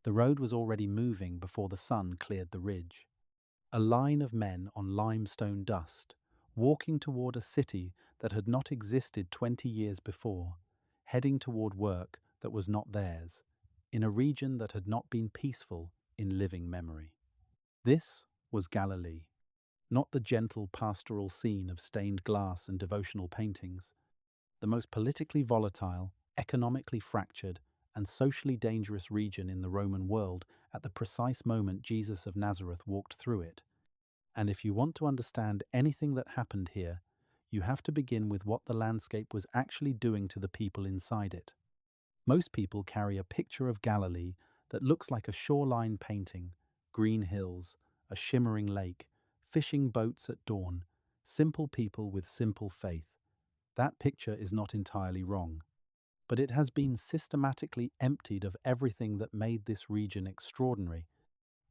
The road was already moving before the sun cleared the ridge. A line of men on limestone dust, walking toward a city that had not existed 20 years before, heading toward work that was not theirs, in a region that had not been peaceful in living memory. This was Galilee, not the gentle pastoral scene of stained glass and devotional paintings. The most politically volatile, economically fractured, and socially dangerous region in the Roman world at the precise moment Jesus of Nazareth walked through it. And if you want to understand anything that happened here, you have to begin with what the landscape was actually doing to the people inside it. Most people carry a picture of Galilee that looks like a shoreline painting: green hills, a shimmering lake, fishing boats at dawn, simple people with simple faith. That picture is not entirely wrong, but it has been systematically emptied of everything that made this region extraordinary.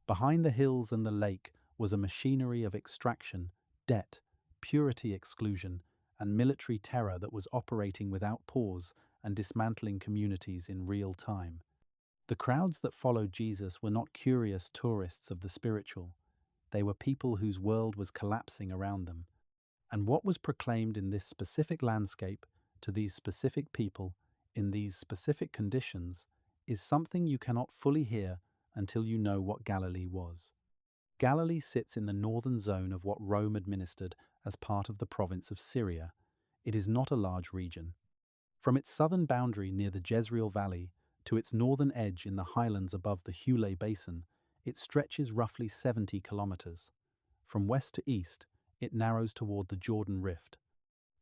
Behind the hills and the lake was a machinery of extraction, debt, purity exclusion, and military terror that was operating without pause and dismantling communities in real time. The crowds that followed Jesus were not curious tourists of the spiritual. They were people whose world was collapsing around them. And what was proclaimed in this specific landscape to these specific people in these specific conditions is something you cannot fully hear until you know what Galilee was. Galilee sits in the northern zone of what Rome administered as part of the province of Syria. It is not a large region. From its southern boundary near the Jezreel Valley to its northern edge in the highlands above the Hule Basin, it stretches roughly 70 kilometers. From west to east, it narrows toward the Jordan Rift.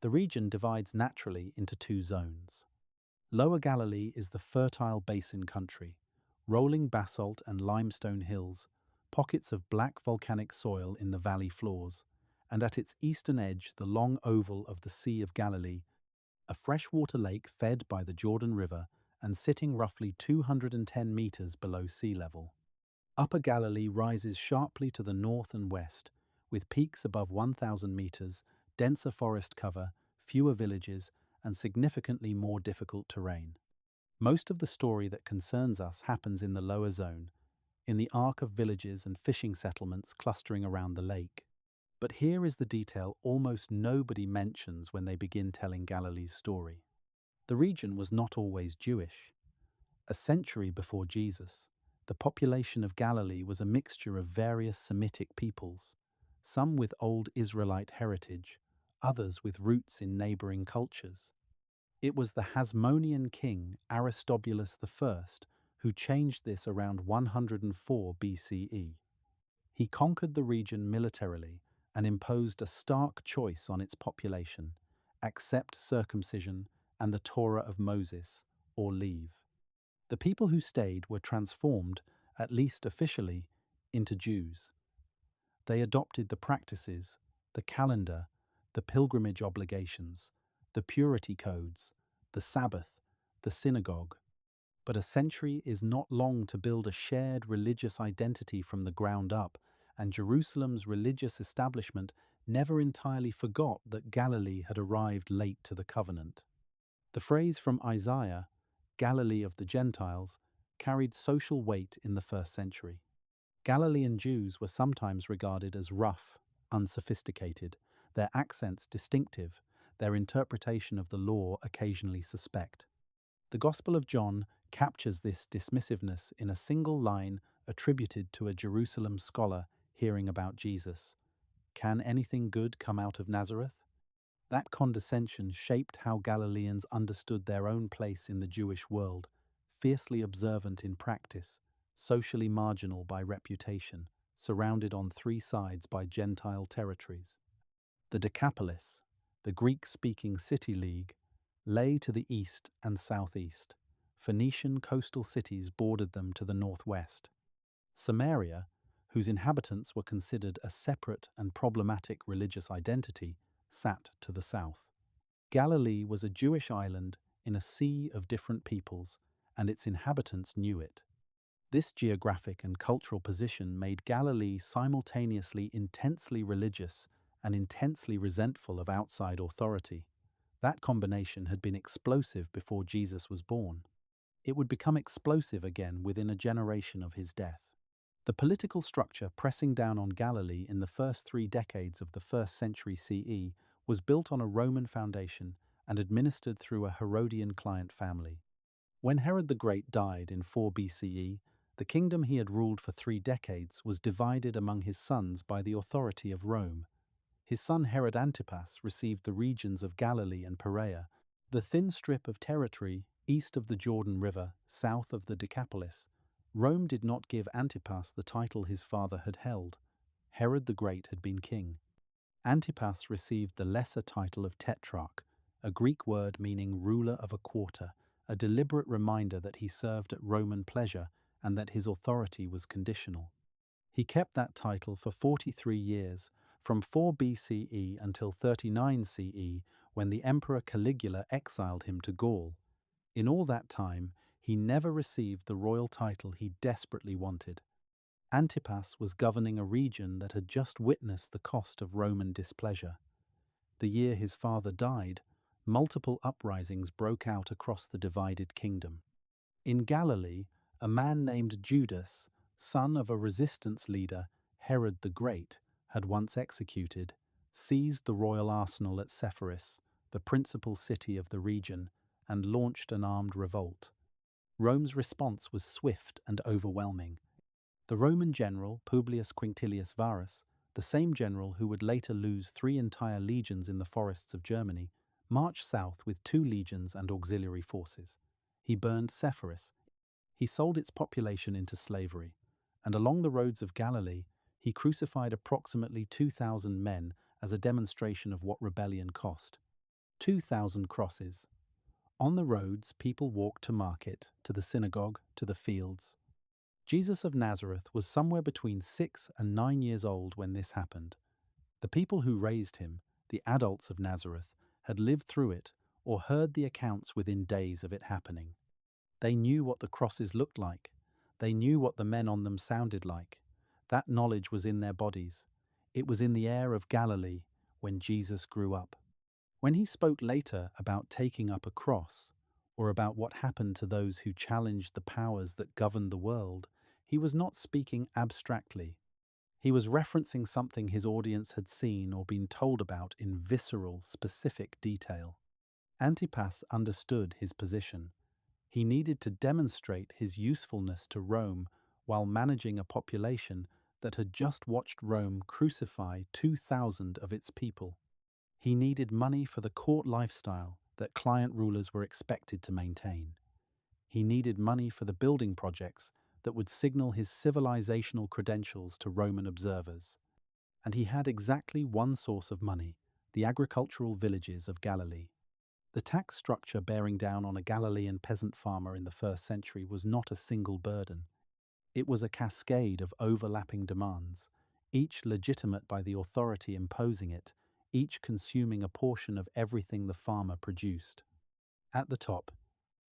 The region divides naturally into two zones. Lower Galilee is the fertile basin country, rolling basalt and limestone hills, pockets of black volcanic soil in the valley floors, and at its eastern edge the long oval of the Sea of Galilee, a freshwater lake fed by the Jordan River and sitting roughly 210 meters below sea level. Upper Galilee rises sharply to the north and west, with peaks above 1,000 meters, denser forest cover, fewer villages, and significantly more difficult terrain. Most of the story that concerns us happens in the lower zone, in the arc of villages and fishing settlements clustering around the lake. But here is the detail almost nobody mentions when they begin telling Galilee's story. The region was not always Jewish. A century before Jesus, the population of Galilee was a mixture of various Semitic peoples, some with old Israelite heritage, others with roots in neighboring cultures. It was the Hasmonean king Aristobulus I who changed this around 104 BCE. He conquered the region militarily and imposed a stark choice on its population: accept circumcision and the Torah of Moses, or leave. The people who stayed were transformed, at least officially, into Jews. They adopted the practices, the calendar, the pilgrimage obligations, the purity codes, the Sabbath, the synagogue. But a century is not long to build a shared religious identity from the ground up, and Jerusalem's religious establishment never entirely forgot that Galilee had arrived late to the covenant. The phrase from Isaiah, Galilee of the Gentiles, carried social weight in the first century. Galilean Jews were sometimes regarded as rough, unsophisticated, their accents distinctive, their interpretation of the law occasionally suspect. The Gospel of John captures this dismissiveness in a single line attributed to a Jerusalem scholar hearing about Jesus. Can anything good come out of Nazareth? That condescension shaped how Galileans understood their own place in the Jewish world, fiercely observant in practice, socially marginal by reputation, surrounded on three sides by Gentile territories. The Decapolis, the Greek-speaking city league, lay to the east and southeast. Phoenician coastal cities bordered them to the northwest. Samaria, whose inhabitants were considered a separate and problematic religious identity, sat to the south. Galilee was a Jewish island in a sea of different peoples, and its inhabitants knew it. This geographic and cultural position made Galilee simultaneously intensely religious and intensely resentful of outside authority. That combination had been explosive before Jesus was born. It would become explosive again within a generation of his death. The political structure pressing down on Galilee in the first 3 decades of the 1st century CE was built on a Roman foundation and administered through a Herodian client family. When Herod the Great died in 4 BCE, the kingdom he had ruled for 3 decades was divided among his sons by the authority of Rome. His son Herod Antipas received the regions of Galilee and Perea, the thin strip of territory east of the Jordan River, south of the Decapolis. Rome did not give Antipas the title his father had held. Herod the Great had been king. Antipas received the lesser title of Tetrarch, a Greek word meaning ruler of a quarter, a deliberate reminder that he served at Roman pleasure and that his authority was conditional. He kept that title for 43 years, from 4 BCE until 39 CE, when the Emperor Caligula exiled him to Gaul. In all that time, he never received the royal title he desperately wanted. Antipas was governing a region that had just witnessed the cost of Roman displeasure. The year his father died, multiple uprisings broke out across the divided kingdom. In Galilee, a man named Judas, son of a resistance leader, Herod the Great, had once executed, seized the royal arsenal at Sepphoris, the principal city of the region, and launched an armed revolt. Rome's response was swift and overwhelming. The Roman general Publius Quinctilius Varus, the same general who would later lose 3 entire legions in the forests of Germany, marched south with 2 legions and auxiliary forces. He burned Sepphoris. He sold its population into slavery, and along the roads of Galilee, he crucified approximately 2,000 men as a demonstration of what rebellion cost. 2,000 crosses. On the roads, people walked to market, to the synagogue, to the fields. Jesus of Nazareth was somewhere between 6 and 9 years old when this happened. The people who raised him, the adults of Nazareth, had lived through it or heard the accounts within days of it happening. They knew what the crosses looked like. They knew what the men on them sounded like. That knowledge was in their bodies. It was in the air of Galilee when Jesus grew up. When he spoke later about taking up a cross, or about what happened to those who challenged the powers that governed the world, he was not speaking abstractly. He was referencing something his audience had seen or been told about in visceral, specific detail. Antipas understood his position. He needed to demonstrate his usefulness to Rome while managing a population that had just watched Rome crucify 2,000 of its people. He needed money for the court lifestyle that client rulers were expected to maintain. He needed money for the building projects that would signal his civilizational credentials to Roman observers. And he had exactly one source of money: the agricultural villages of Galilee. The tax structure bearing down on a Galilean peasant farmer in the 1st century was not a single burden. It was a cascade of overlapping demands, each legitimate by the authority imposing it, each consuming a portion of everything the farmer produced. At the top,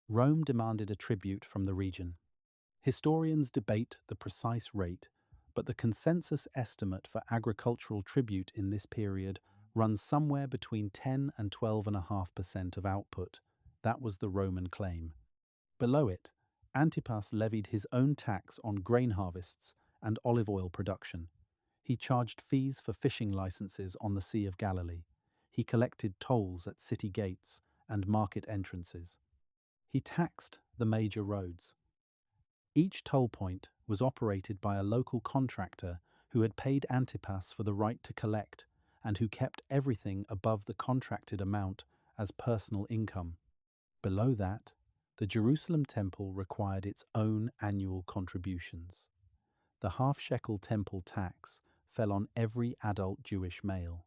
Rome demanded a tribute from the region. Historians debate the precise rate, but the consensus estimate for agricultural tribute in this period runs somewhere between 10 and 12.5% of output. That was the Roman claim. Below it, Antipas levied his own tax on grain harvests and olive oil production. He charged fees for fishing licenses on the Sea of Galilee. He collected tolls at city gates and market entrances. He taxed the major roads. Each toll point was operated by a local contractor who had paid Antipas for the right to collect and who kept everything above the contracted amount as personal income. Below that, the Jerusalem temple required its own annual contributions. The half-shekel temple tax fell on every adult Jewish male.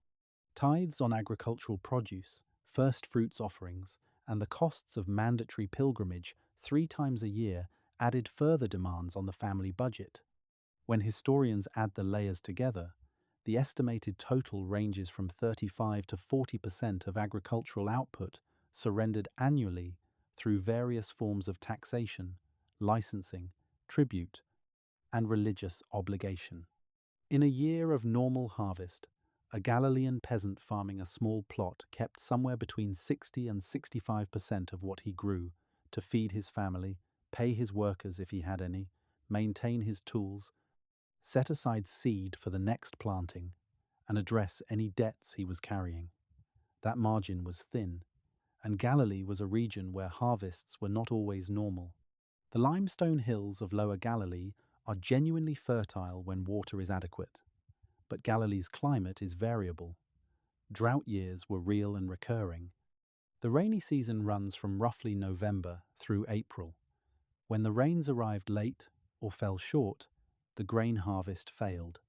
Tithes on agricultural produce, first fruits offerings, and the costs of mandatory pilgrimage 3 times a year added further demands on the family budget. When historians add the layers together, the estimated total ranges from 35 to 40% of agricultural output surrendered annually through various forms of taxation, licensing, tribute, and religious obligation. In a year of normal harvest, a Galilean peasant farming a small plot kept somewhere between 60 and 65% of what he grew to feed his family, pay his workers if he had any, maintain his tools, set aside seed for the next planting, and address any debts he was carrying. That margin was thin, and Galilee was a region where harvests were not always normal. The limestone hills of Lower Galilee are genuinely fertile when water is adequate, but Galilee's climate is variable. Drought years were real and recurring. The rainy season runs from roughly November through April. When the rains arrived late or fell short, the grain harvest failed.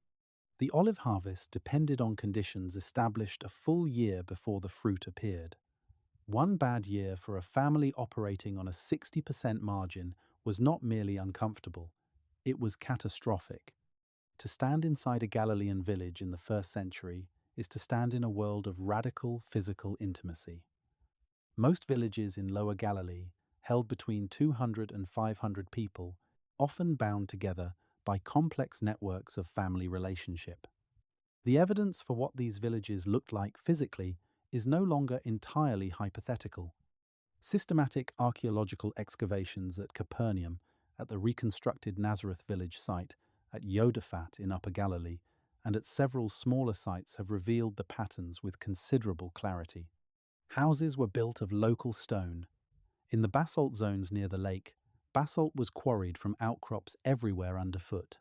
The olive harvest depended on conditions established a full year before the fruit appeared. One bad year for a family operating on a 60% margin was not merely uncomfortable, it was catastrophic. To stand inside a Galilean village in the first century is to stand in a world of radical physical intimacy. Most villages in Lower Galilee held between 200 and 500 people, often bound together by complex networks of family relationship. The evidence for what these villages looked like physically is no longer entirely hypothetical. Systematic archaeological excavations at Capernaum, at the reconstructed Nazareth village site, at Yodaphat in Upper Galilee, and at several smaller sites have revealed the patterns with considerable clarity. Houses were built of local stone. In the basalt zones near the lake, basalt was quarried from outcrops everywhere underfoot,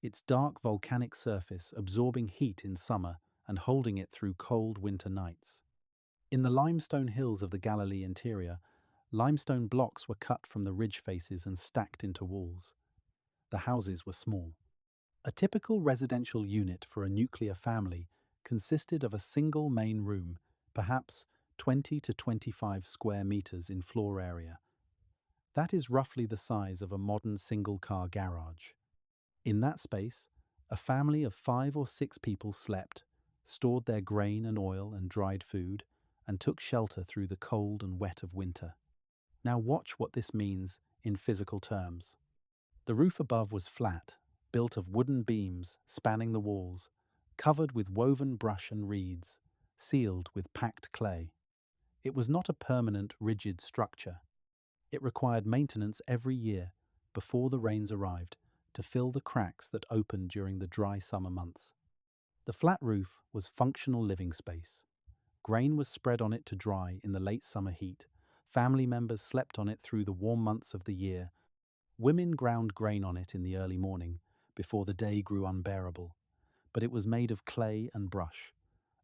its dark volcanic surface absorbing heat in summer and holding it through cold winter nights. In the limestone hills of the Galilee interior, limestone blocks were cut from the ridge faces and stacked into walls. The houses were small. A typical residential unit for a nuclear family consisted of a single main room, perhaps 20 to 25 square meters in floor area. That is roughly the size of a modern single-car garage. In that space, a family of 5 or 6 people slept, stored their grain and oil and dried food, and took shelter through the cold and wet of winter. Now watch what this means in physical terms. The roof above was flat, built of wooden beams spanning the walls, covered with woven brush and reeds, sealed with packed clay. It was not a permanent, rigid structure. It required maintenance every year, before the rains arrived, to fill the cracks that opened during the dry summer months. The flat roof was functional living space. Grain was spread on it to dry in the late summer heat. Family members slept on it through the warm months of the year. Women ground grain on it in the early morning, before the day grew unbearable. But it was made of clay and brush.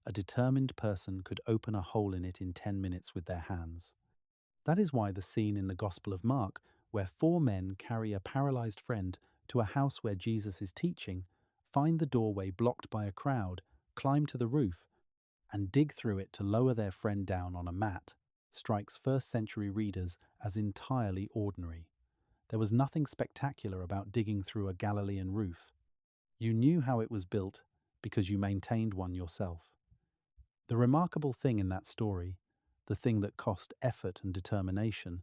A determined person could open a hole in it in 10 minutes with their hands. That is why the scene in the Gospel of Mark, where 4 men carry a paralyzed friend to a house where Jesus is teaching, find the doorway blocked by a crowd, climb to the roof, and dig through it to lower their friend down on a mat, strikes first-century readers as entirely ordinary. There was nothing spectacular about digging through a Galilean roof. You knew how it was built because you maintained one yourself. The remarkable thing in that story, the thing that cost effort and determination,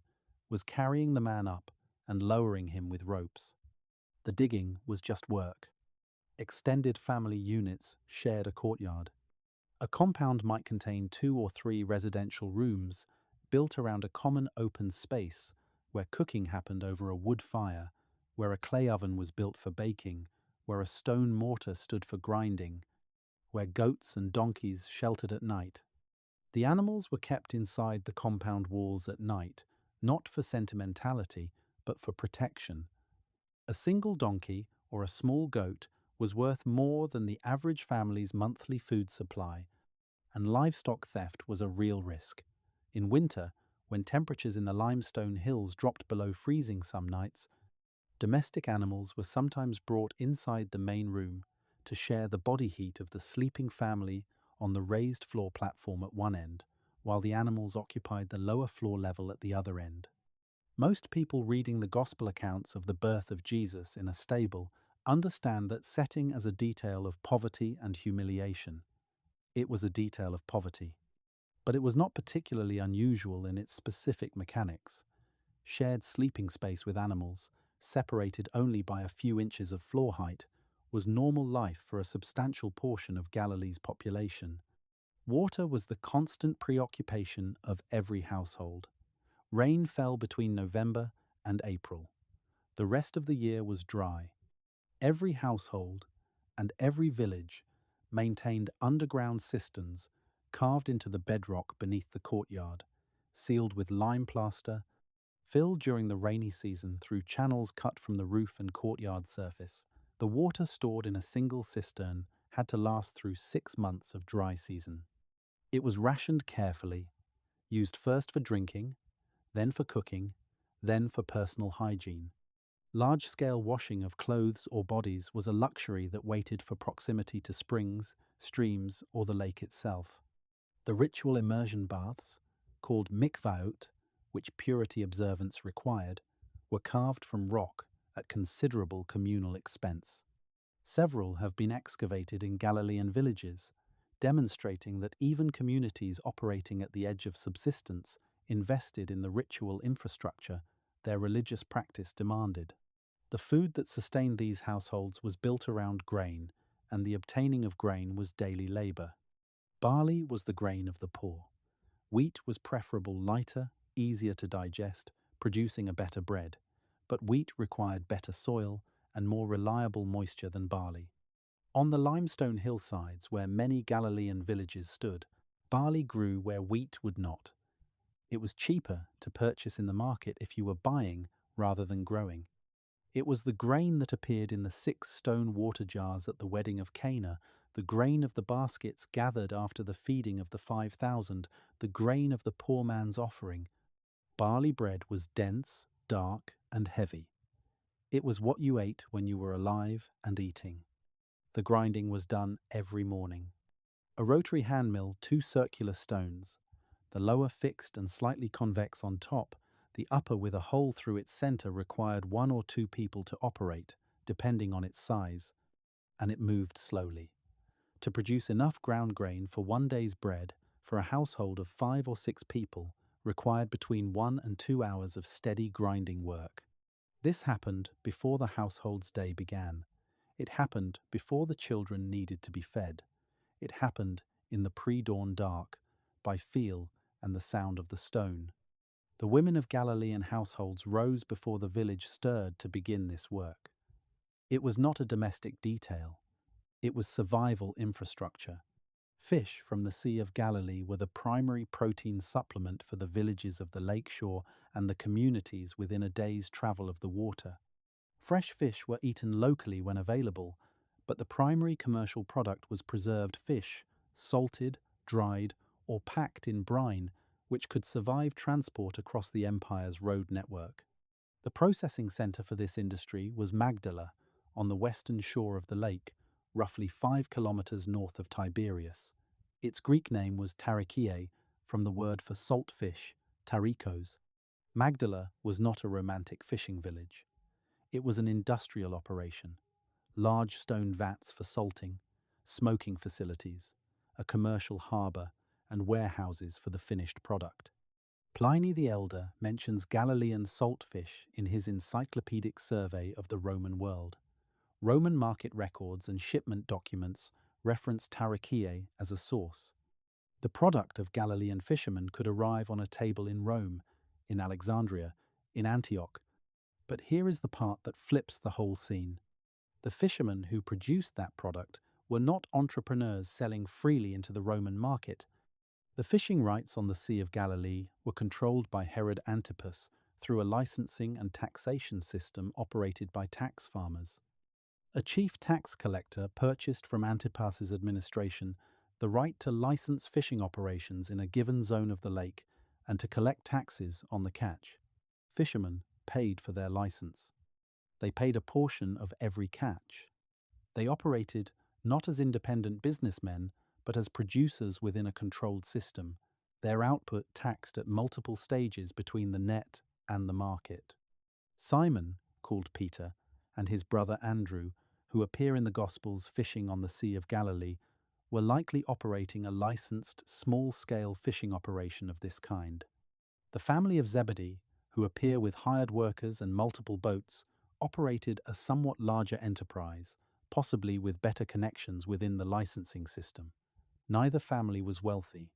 was carrying the man up and lowering him with ropes. The digging was just work. Extended family units shared a courtyard. A compound might contain 2 or 3 residential rooms built around a common open space where cooking happened over a wood fire, where a clay oven was built for baking, where a stone mortar stood for grinding, where goats and donkeys sheltered at night. The animals were kept inside the compound walls at night, not for sentimentality, but for protection. A single donkey or a small goat was worth more than the average family's monthly food supply, and livestock theft was a real risk. In winter, when temperatures in the limestone hills dropped below freezing some nights, domestic animals were sometimes brought inside the main room to share the body heat of the sleeping family on the raised floor platform at one end, while the animals occupied the lower floor level at the other end. Most people reading the gospel accounts of the birth of Jesus in a stable understand that setting as a detail of poverty and humiliation. It was a detail of poverty. But it was not particularly unusual in its specific mechanics. Shared sleeping space with animals, separated only by a few inches of floor height, was normal life for a substantial portion of Galilee's population. Water was the constant preoccupation of every household. Rain fell between November and April. The rest of the year was dry. Every household and every village maintained underground cisterns carved into the bedrock beneath the courtyard, sealed with lime plaster, filled during the rainy season through channels cut from the roof and courtyard surface. The water stored in a single cistern had to last through 6 months of dry season. It was rationed carefully, used first for drinking, then for cooking, then for personal hygiene. Large-scale washing of clothes or bodies was a luxury that waited for proximity to springs, streams, or the lake itself. The ritual immersion baths, called mikvaot, which purity observance required, were carved from rock at considerable communal expense. Several have been excavated in Galilean villages, demonstrating that even communities operating at the edge of subsistence invested in the ritual infrastructure their religious practice demanded. The food that sustained these households was built around grain, and the obtaining of grain was daily labor. Barley was the grain of the poor. Wheat was preferable lighter, easier to digest, producing a better bread, but wheat required better soil and more reliable moisture than barley. On the limestone hillsides where many Galilean villages stood, barley grew where wheat would not. It was cheaper to purchase in the market if you were buying rather than growing. It was the grain that appeared in the 6 stone water jars at the wedding of Cana, the grain of the baskets gathered after the feeding of the 5,000, the grain of the poor man's offering. Barley bread was dense, dark, and heavy. It was what you ate when you were alive and eating. The grinding was done every morning. A rotary hand mill, 2 circular stones, the lower fixed and slightly convex on top, the upper with a hole through its center, required 1 or 2 people to operate, depending on its size, and it moved slowly. To produce enough ground grain for 1 day's bread for a household of 5 or 6 people required between 1 and 2 hours of steady grinding work. This happened before the household's day began. It happened before the children needed to be fed. It happened in the pre-dawn dark, by feel and the sound of the stone. The women of Galilean households rose before the village stirred to begin this work. It was not a domestic detail. It was survival infrastructure. Fish from the Sea of Galilee were the primary protein supplement for the villages of the lakeshore and the communities within a day's travel of the water. Fresh fish were eaten locally when available, but the primary commercial product was preserved fish, salted, dried, or packed in brine, which could survive transport across the empire's road network. The processing center for this industry was Magdala, on the western shore of the lake, roughly 5 kilometers north of Tiberias. Its Greek name was Tarikiae, from the word for salt fish, tarikos. Magdala was not a romantic fishing village. It was an industrial operation. Large stone vats for salting, smoking facilities, a commercial harbour, and warehouses for the finished product. Pliny the Elder mentions Galilean saltfish in his encyclopedic survey of the Roman world. Roman market records and shipment documents reference Tarikiae as a source. The product of Galilean fishermen could arrive on a table in Rome, in Alexandria, in Antioch. But here is the part that flips the whole scene. The fishermen who produced that product were not entrepreneurs selling freely into the Roman market. The fishing rights on the Sea of Galilee were controlled by Herod Antipas through a licensing and taxation system operated by tax farmers. A chief tax collector purchased from Antipas's administration the right to license fishing operations in a given zone of the lake and to collect taxes on the catch. Fishermen paid for their license. They paid a portion of every catch. They operated not as independent businessmen, but as producers within a controlled system, their output taxed at multiple stages between the net and the market. Simon, called Peter, and his brother Andrew, who appear in the Gospels fishing on the Sea of Galilee, were likely operating a licensed, small-scale fishing operation of this kind. The family of Zebedee, who appear with hired workers and multiple boats, operated a somewhat larger enterprise, possibly with better connections within the licensing system. Neither family was wealthy.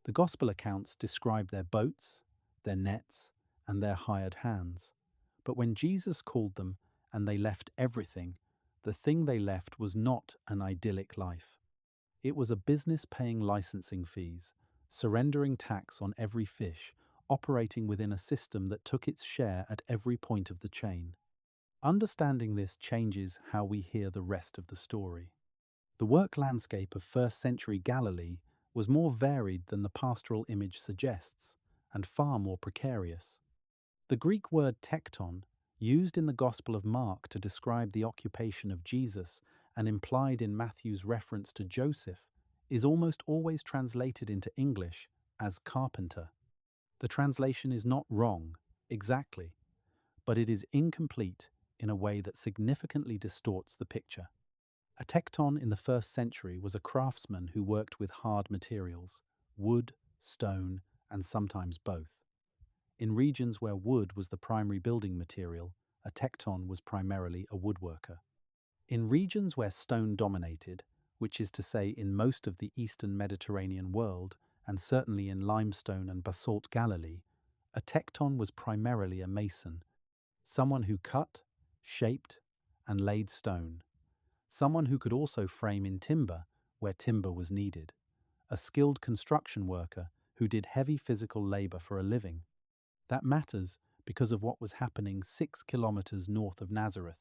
The Gospel accounts describe their boats, their nets, and their hired hands. But when Jesus called them and they left everything, the thing they left was not an idyllic life. It was a business paying licensing fees, surrendering tax on every fish, operating within a system that took its share at every point of the chain. Understanding this changes how we hear the rest of the story. The work landscape of first-century Galilee was more varied than the pastoral image suggests, and far more precarious. The Greek word tekton, used in the Gospel of Mark to describe the occupation of Jesus and implied in Matthew's reference to Joseph, is almost always translated into English as carpenter. The translation is not wrong, exactly, but it is incomplete in a way that significantly distorts the picture. A tekton in the first century was a craftsman who worked with hard materials, wood, stone, and sometimes both. In regions where wood was the primary building material, a tekton was primarily a woodworker. In regions where stone dominated, which is to say in most of the eastern Mediterranean world, and certainly in limestone and basalt Galilee, a tekton was primarily a mason, someone who cut, shaped, and laid stone. Someone who could also frame in timber where timber was needed. A skilled construction worker who did heavy physical labor for a living. That matters because of what was happening 6 kilometers north of Nazareth.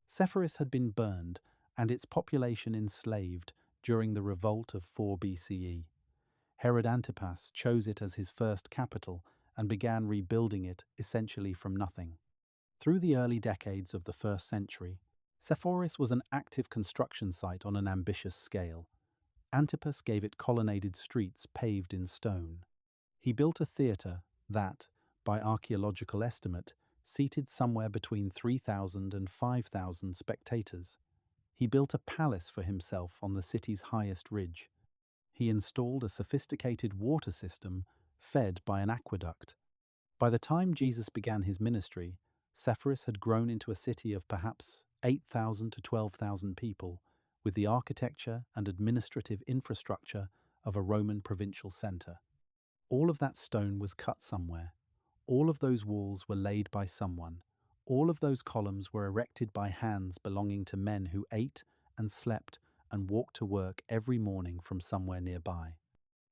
Sepphoris had been burned and its population enslaved during the revolt of 4 BCE. Herod Antipas chose it as his first capital and began rebuilding it essentially from nothing. Through the early decades of the first century, Sepphoris was an active construction site on an ambitious scale. Antipas gave it colonnaded streets paved in stone. He built a theatre that, by archaeological estimate, seated somewhere between 3,000 and 5,000 spectators. He built a palace for himself on the city's highest ridge. He installed a sophisticated water system fed by an aqueduct. By the time Jesus began his ministry, Sepphoris had grown into a city of perhaps 8,000 to 12,000 people, with the architecture and administrative infrastructure of a Roman provincial centre. All of that stone was cut somewhere. All of those walls were laid by someone. All of those columns were erected by hands belonging to men who ate and slept and walked to work every morning from somewhere nearby.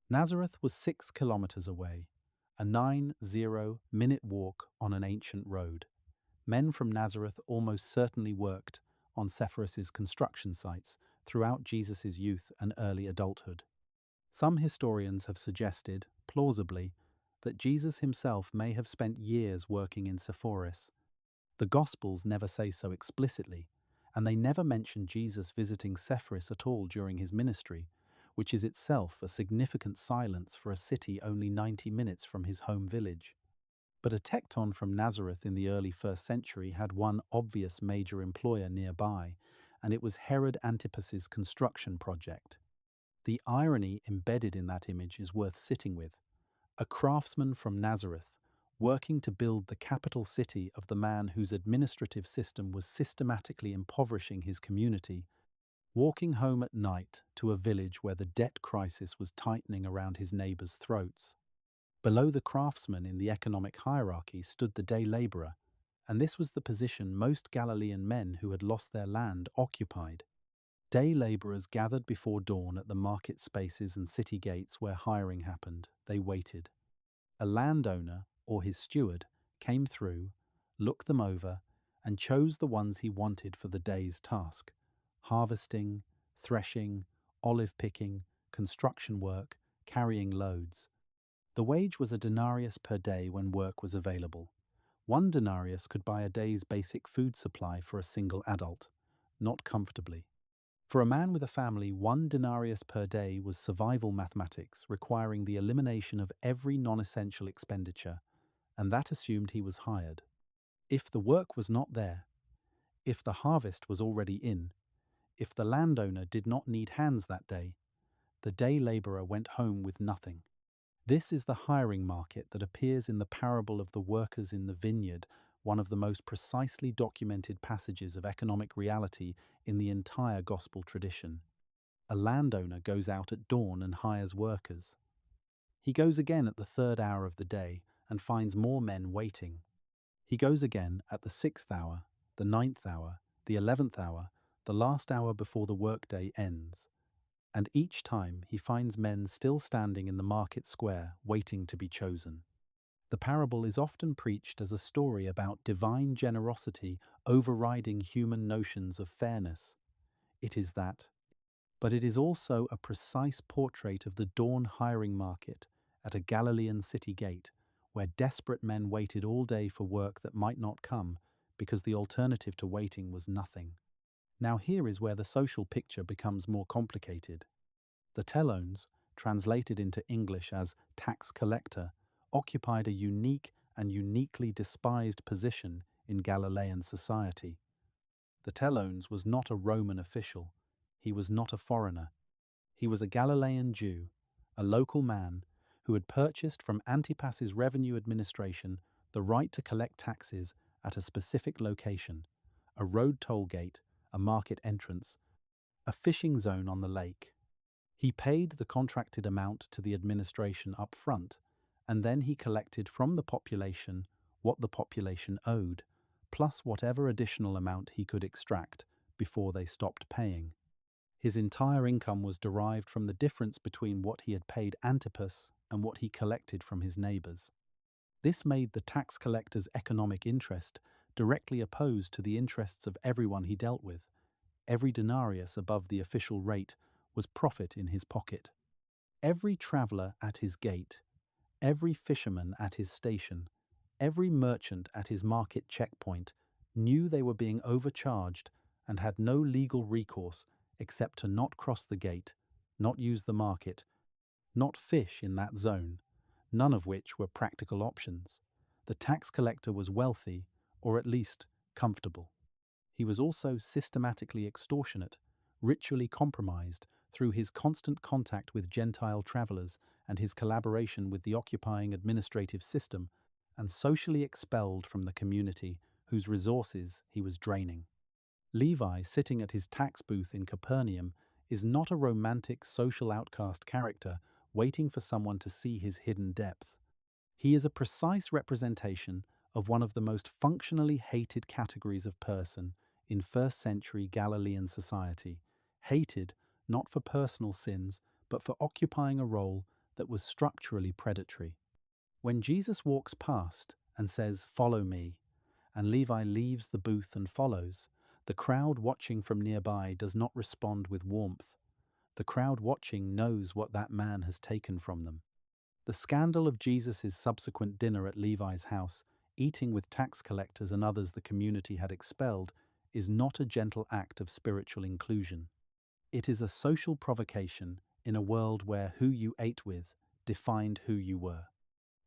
Nazareth was 6 kilometers away, a 90-minute walk on an ancient road. Men from Nazareth almost certainly worked on Sepphoris's construction sites throughout Jesus' youth and early adulthood. Some historians have suggested, plausibly, that Jesus himself may have spent years working in Sepphoris. The Gospels never say so explicitly, and they never mention Jesus visiting Sepphoris at all during his ministry, which is itself a significant silence for a city only 90 minutes from his home village. But a tekton from Nazareth in the early 1st century had one obvious major employer nearby, and it was Herod Antipas's construction project. The irony embedded in that image is worth sitting with. A craftsman from Nazareth, working to build the capital city of the man whose administrative system was systematically impoverishing his community, walking home at night to a village where the debt crisis was tightening around his neighbors' throats. Below the craftsman in the economic hierarchy stood the day laborer, and this was the position most Galilean men who had lost their land occupied. Day laborers gathered before dawn at the market spaces and city gates where hiring happened. They waited. A landowner, or his steward, came through, looked them over, and chose the ones he wanted for the day's task: harvesting, threshing, olive picking, construction work, carrying loads. The wage was a denarius per day when work was available. 1 denarius could buy a day's basic food supply for a single adult, not comfortably. For a man with a family, 1 denarius per day was survival mathematics, requiring the elimination of every non-essential expenditure, and that assumed he was hired. If the work was not there, if the harvest was already in, if the landowner did not need hands that day, the day laborer went home with nothing. This is the hiring market that appears in the parable of the workers in the vineyard, one of the most precisely documented passages of economic reality in the entire gospel tradition. A landowner goes out at dawn and hires workers. He goes again at the 3rd hour of the day and finds more men waiting. He goes again at the 6th hour, the 9th hour, the 11th hour, the last hour before the workday ends, and each time he finds men still standing in the market square waiting to be chosen. The parable is often preached as a story about divine generosity overriding human notions of fairness. It is that. But it is also a precise portrait of the dawn hiring market at a Galilean city gate, where desperate men waited all day for work that might not come because the alternative to waiting was nothing. Now here is where the social picture becomes more complicated. The telones, translated into English as tax collector, occupied a unique and uniquely despised position in Galilean society. The telones was not a Roman official. He was not a foreigner. He was a Galilean Jew, a local man who had purchased from Antipas's revenue administration the right to collect taxes at a specific location, a road toll gate, a market entrance, a fishing zone on the lake. He paid the contracted amount to the administration up front, and then he collected from the population what the population owed, plus whatever additional amount he could extract before they stopped paying. His entire income was derived from the difference between what he had paid Antipas and what he collected from his neighbors. This made the tax collector's economic interest directly opposed to the interests of everyone he dealt with. Every denarius above the official rate was profit in his pocket. Every traveler at his gate, every fisherman at his station, every merchant at his market checkpoint knew they were being overcharged and had no legal recourse except to not cross the gate, not use the market, not fish in that zone, none of which were practical options. The tax collector was wealthy, or at least comfortable. He was also systematically extortionate, ritually compromised through his constant contact with Gentile travelers and his collaboration with the occupying administrative system, and socially expelled from the community whose resources he was draining. Levi, sitting at his tax booth in Capernaum, is not a romantic social outcast character waiting for someone to see his hidden depth. He is a precise representation of one of the most functionally hated categories of person in first-century Galilean society, hated not for personal sins, but for occupying a role that was structurally predatory. When Jesus walks past and says, "Follow me," and Levi leaves the booth and follows, the crowd watching from nearby does not respond with warmth. The crowd watching knows what that man has taken from them. The scandal of Jesus' subsequent dinner at Levi's house, eating with tax collectors and others the community had expelled, is not a gentle act of spiritual inclusion. It is a social provocation in a world where who you ate with defined who you were.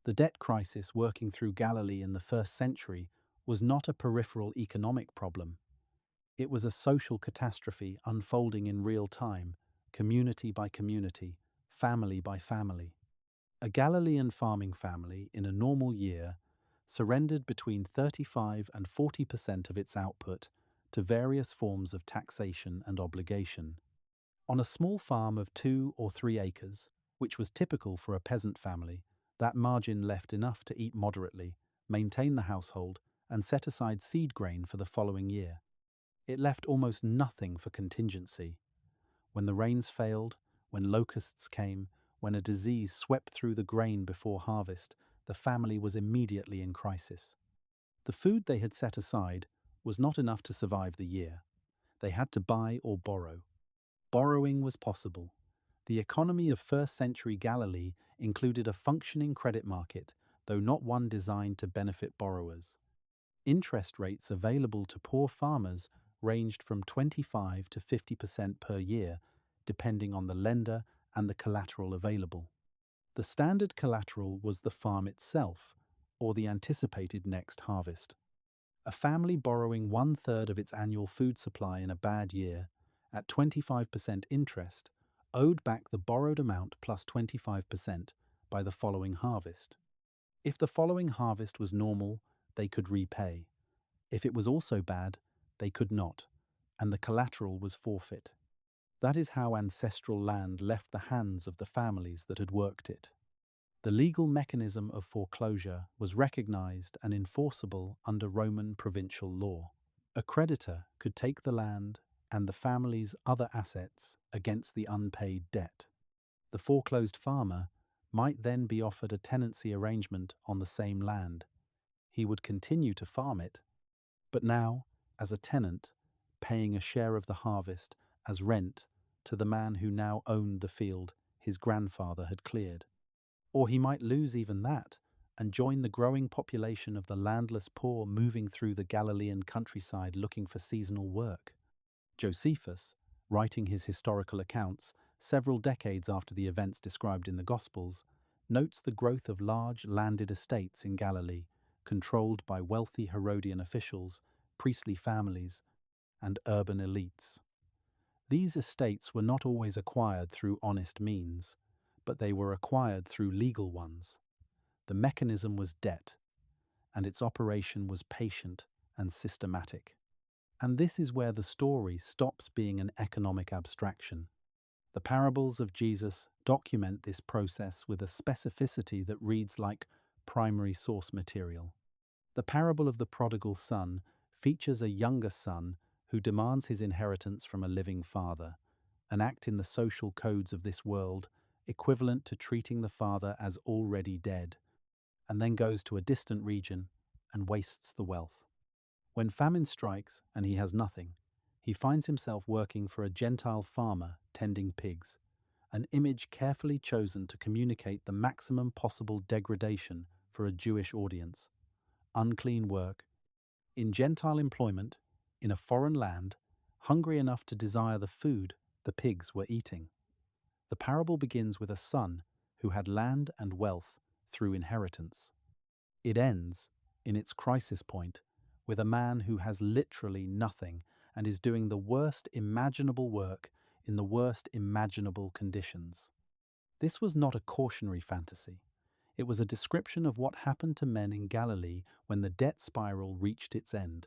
The debt crisis working through Galilee in the first century was not a peripheral economic problem. It was a social catastrophe unfolding in real time, community by community, family by family. A Galilean farming family in a normal year surrendered between 35 and 40% of its output to various forms of taxation and obligation. On a small farm of 2 or 3 acres, which was typical for a peasant family, that margin left enough to eat moderately, maintain the household, and set aside seed grain for the following year. It left almost nothing for contingency. When the rains failed, when locusts came, when a disease swept through the grain before harvest, the family was immediately in crisis. The food they had set aside was not enough to survive the year. They had to buy or borrow. Borrowing was possible. The economy of first-century Galilee included a functioning credit market, though not one designed to benefit borrowers. Interest rates available to poor farmers ranged from 25 to 50% per year, depending on the lender and the collateral available. The standard collateral was the farm itself, or the anticipated next harvest. A family borrowing 1/3 of its annual food supply in a bad year, at 25% interest, owed back the borrowed amount plus 25% by the following harvest. If the following harvest was normal, they could repay. If it was also bad, they could not, and the collateral was forfeit. That is how ancestral land left the hands of the families that had worked it. The legal mechanism of foreclosure was recognized and enforceable under Roman provincial law. A creditor could take the land and the family's other assets against the unpaid debt. The foreclosed farmer might then be offered a tenancy arrangement on the same land. He would continue to farm it, but now as a tenant, paying a share of the harvest as rent to the man who now owned the field his grandfather had cleared. Or he might lose even that and join the growing population of the landless poor moving through the Galilean countryside looking for seasonal work. Josephus, writing his historical accounts several decades after the events described in the Gospels, notes the growth of large landed estates in Galilee, controlled by wealthy Herodian officials, priestly families, and urban elites. These estates were not always acquired through honest means, but they were acquired through legal ones. The mechanism was debt, and its operation was patient and systematic. And this is where the story stops being an economic abstraction. The parables of Jesus document this process with a specificity that reads like primary source material. The parable of the prodigal son features a younger son who demands his inheritance from a living father, an act in the social codes of this world equivalent to treating the father as already dead, and then goes to a distant region and wastes the wealth. When famine strikes and he has nothing, he finds himself working for a Gentile farmer tending pigs, an image carefully chosen to communicate the maximum possible degradation for a Jewish audience. Unclean work, in Gentile employment, in a foreign land, hungry enough to desire the food the pigs were eating. The parable begins with a son who had land and wealth through inheritance. It ends, in its crisis point, with a man who has literally nothing and is doing the worst imaginable work in the worst imaginable conditions. This was not a cautionary fantasy. It was a description of what happened to men in Galilee when the debt spiral reached its end.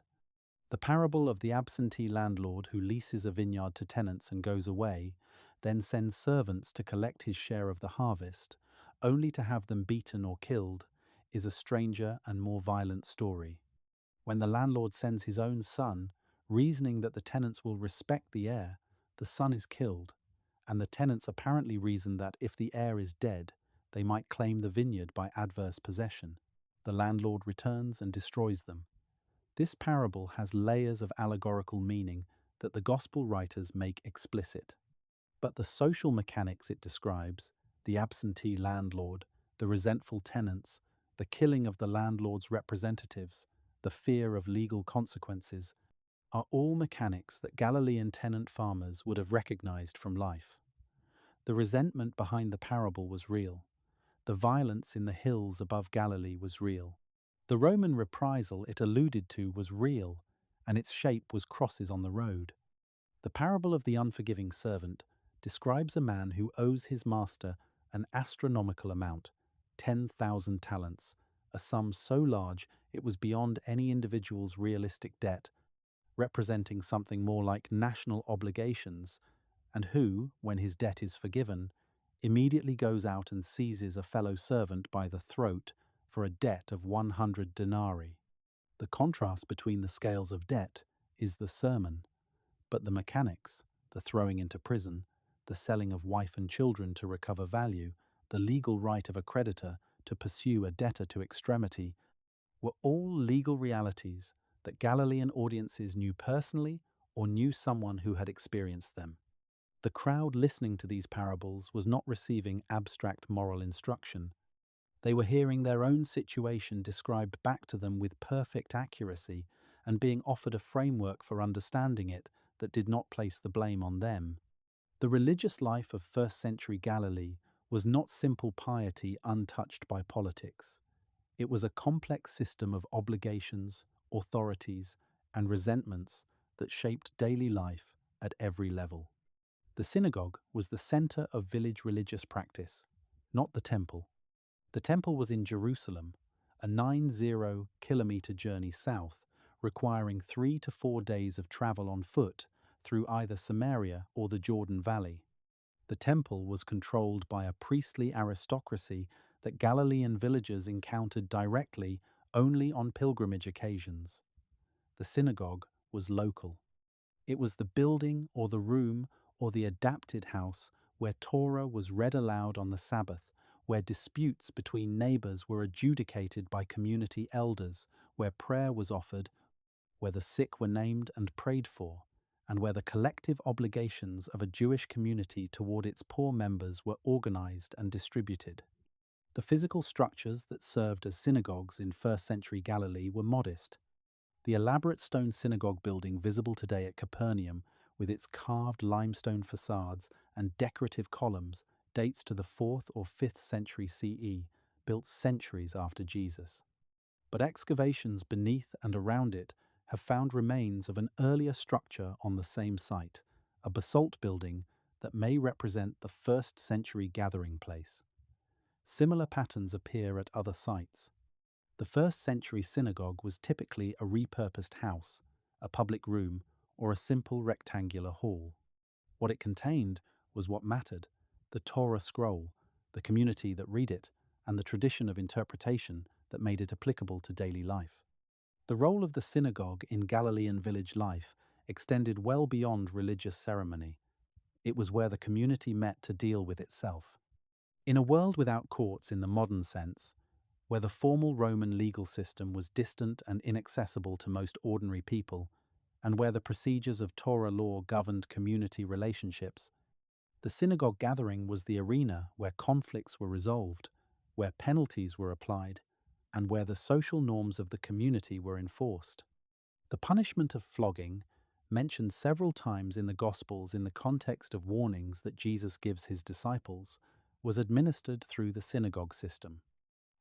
The parable of the absentee landlord who leases a vineyard to tenants and goes away, then sends servants to collect his share of the harvest, only to have them beaten or killed, is a stranger and more violent story. When the landlord sends his own son, reasoning that the tenants will respect the heir, the son is killed, and the tenants apparently reason that if the heir is dead, they might claim the vineyard by adverse possession. The landlord returns and destroys them. This parable has layers of allegorical meaning that the gospel writers make explicit. But the social mechanics it describes, the absentee landlord, the resentful tenants, the killing of the landlord's representatives, the fear of legal consequences, are all mechanics that Galilean tenant farmers would have recognized from life. The resentment behind the parable was real. The violence in the hills above Galilee was real. The Roman reprisal it alluded to was real, and its shape was crosses on the road. The parable of the unforgiving servant describes a man who owes his master an astronomical amount, 10,000 talents, a sum so large it was beyond any individual's realistic debt, representing something more like national obligations, and who, when his debt is forgiven, immediately goes out and seizes a fellow servant by the throat for a debt of 100 denarii. The contrast between the scales of debt is the sermon, but the mechanics, the throwing into prison, the selling of wife and children to recover value, the legal right of a creditor to pursue a debtor to extremity, were all legal realities that Galilean audiences knew personally or knew someone who had experienced them. The crowd listening to these parables was not receiving abstract moral instruction. They were hearing their own situation described back to them with perfect accuracy and being offered a framework for understanding it that did not place the blame on them. The religious life of first-century Galilee was not simple piety untouched by politics. It was a complex system of obligations, authorities, and resentments that shaped daily life at every level. The synagogue was the center of village religious practice, not the temple. The temple was in Jerusalem, a 90-kilometer journey south, requiring 3 to 4 days of travel on foot through either Samaria or the Jordan Valley. The temple was controlled by a priestly aristocracy that Galilean villagers encountered directly only on pilgrimage occasions. The synagogue was local. It was the building or the room or the adapted house where Torah was read aloud on the Sabbath, where disputes between neighbors were adjudicated by community elders, where prayer was offered, where the sick were named and prayed for, and where the collective obligations of a Jewish community toward its poor members were organized and distributed. The physical structures that served as synagogues in first-century Galilee were modest. The elaborate stone synagogue building visible today at Capernaum, with its carved limestone facades and decorative columns, dates to the 4th or 5th century CE, built centuries after Jesus. But excavations beneath and around it have found remains of an earlier structure on the same site, a basalt building that may represent the 1st century gathering place. Similar patterns appear at other sites. The 1st century synagogue was typically a repurposed house, a public room, or a simple rectangular hall. What it contained was what mattered: the Torah scroll, the community that read it, and the tradition of interpretation that made it applicable to daily life. The role of the synagogue in Galilean village life extended well beyond religious ceremony. It was where the community met to deal with itself. In a world without courts in the modern sense, where the formal Roman legal system was distant and inaccessible to most ordinary people, and where the procedures of Torah law governed community relationships, the synagogue gathering was the arena where conflicts were resolved, where penalties were applied, and where the social norms of the community were enforced. The punishment of flogging, mentioned several times in the Gospels in the context of warnings that Jesus gives his disciples, was administered through the synagogue system.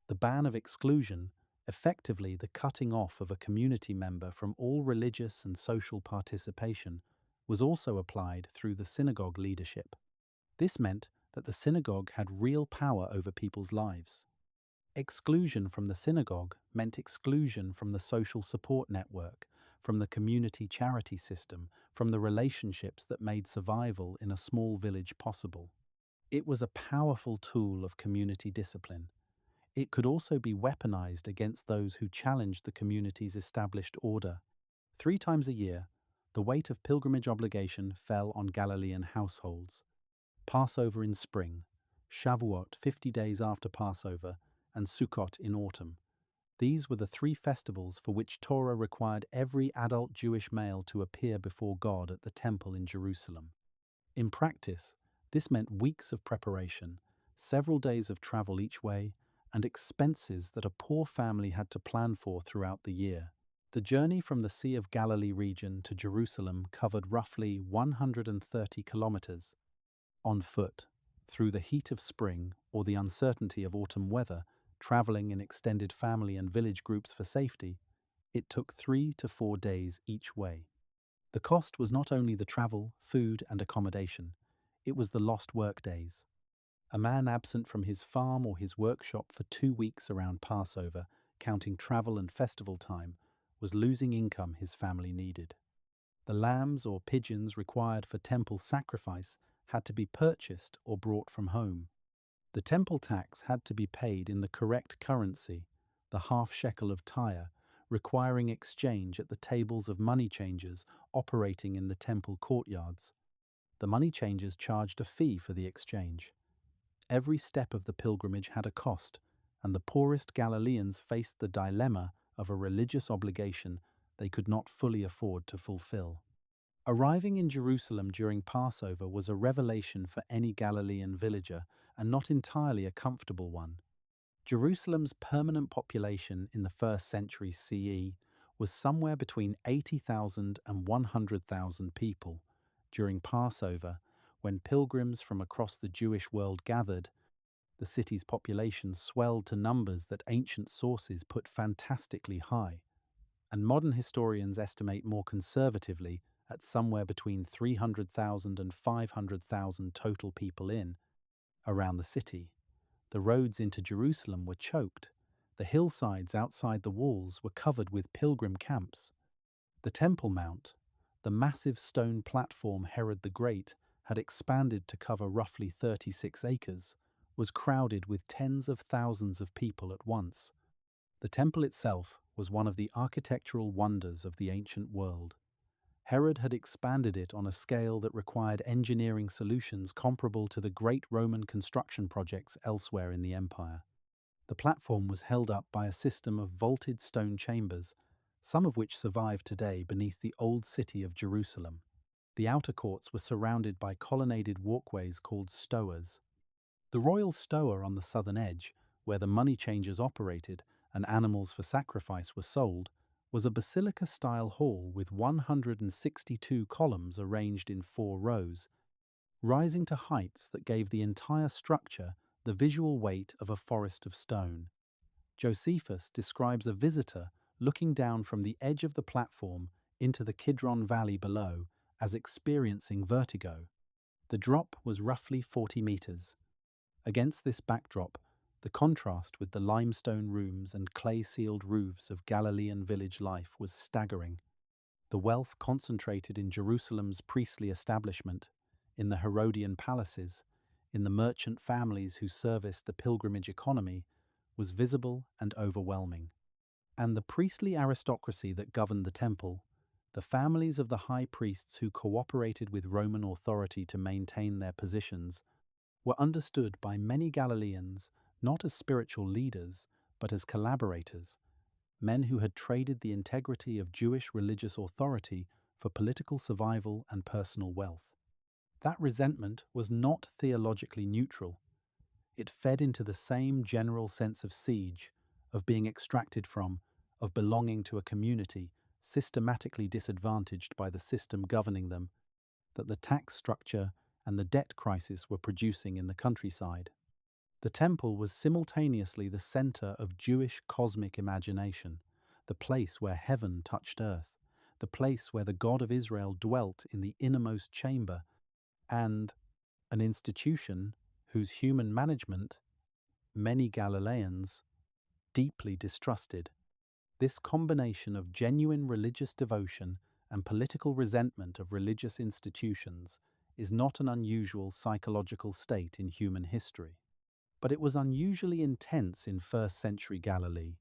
The ban of exclusion, effectively the cutting off of a community member from all religious and social participation, was also applied through the synagogue leadership. This meant that the synagogue had real power over people's lives. Exclusion from the synagogue meant exclusion from the social support network, from the community charity system, from the relationships that made survival in a small village possible. It was a powerful tool of community discipline. It could also be weaponized against those who challenged the community's established order. 3 times a year, the weight of pilgrimage obligation fell on Galilean households. Passover in spring, Shavuot 50 days after Passover, and Sukkot in autumn. These were the 3 festivals for which Torah required every adult Jewish male to appear before God at the temple in Jerusalem. In practice, this meant weeks of preparation, several days of travel each way, and expenses that a poor family had to plan for throughout the year. The journey from the Sea of Galilee region to Jerusalem covered roughly 130 kilometers. On foot, through the heat of spring or the uncertainty of autumn weather, traveling in extended family and village groups for safety, it took 3 to 4 days each way. The cost was not only the travel, food, and accommodation, it was the lost work days. A man absent from his farm or his workshop for 2 weeks around Passover, counting travel and festival time, was losing income his family needed. The lambs or pigeons required for temple sacrifice had to be purchased or brought from home. The temple tax had to be paid in the correct currency, the half shekel of Tyre, requiring exchange at the tables of money changers operating in the temple courtyards. The money changers charged a fee for the exchange. Every step of the pilgrimage had a cost, and the poorest Galileans faced the dilemma of a religious obligation they could not fully afford to fulfill. Arriving in Jerusalem during Passover was a revelation for any Galilean villager, and not entirely a comfortable one. Jerusalem's permanent population in the 1st century CE was somewhere between 80,000 and 100,000 people. During Passover, when pilgrims from across the Jewish world gathered, the city's population swelled to numbers that ancient sources put fantastically high, and modern historians estimate more conservatively at somewhere between 300,000 and 500,000 total people around the city. The roads into Jerusalem were choked. The hillsides outside the walls were covered with pilgrim camps. The Temple Mount, the massive stone platform Herod the Great had expanded to cover roughly 36 acres, was crowded with tens of thousands of people at once. The temple itself was one of the architectural wonders of the ancient world. Herod had expanded it on a scale that required engineering solutions comparable to the great Roman construction projects elsewhere in the empire. The platform was held up by a system of vaulted stone chambers, some of which survive today beneath the old city of Jerusalem. The outer courts were surrounded by colonnaded walkways called stoas. The royal stoa on the southern edge, where the money changers operated and animals for sacrifice were sold, was a basilica-style hall with 162 columns arranged in 4 rows, rising to heights that gave the entire structure the visual weight of a forest of stone. Josephus describes a visitor looking down from the edge of the platform into the Kidron Valley below as experiencing vertigo. The drop was roughly 40 meters. Against this backdrop, the contrast with the limestone rooms and clay-sealed roofs of Galilean village life was staggering. The wealth concentrated in Jerusalem's priestly establishment, in the Herodian palaces, in the merchant families who serviced the pilgrimage economy, was visible and overwhelming. And the priestly aristocracy that governed the temple, the families of the high priests who cooperated with Roman authority to maintain their positions, were understood by many Galileans not as spiritual leaders, but as collaborators, men who had traded the integrity of Jewish religious authority for political survival and personal wealth. That resentment was not theologically neutral. It fed into the same general sense of siege, of being extracted from, of belonging to a community systematically disadvantaged by the system governing them, that the tax structure and the debt crisis were producing in the countryside. The temple was simultaneously the center of Jewish cosmic imagination, the place where heaven touched earth, the place where the God of Israel dwelt in the innermost chamber, and an institution whose human management many Galileans deeply distrusted. This combination of genuine religious devotion and political resentment of religious institutions is not an unusual psychological state in human history. But it was unusually intense in first-century Galilee,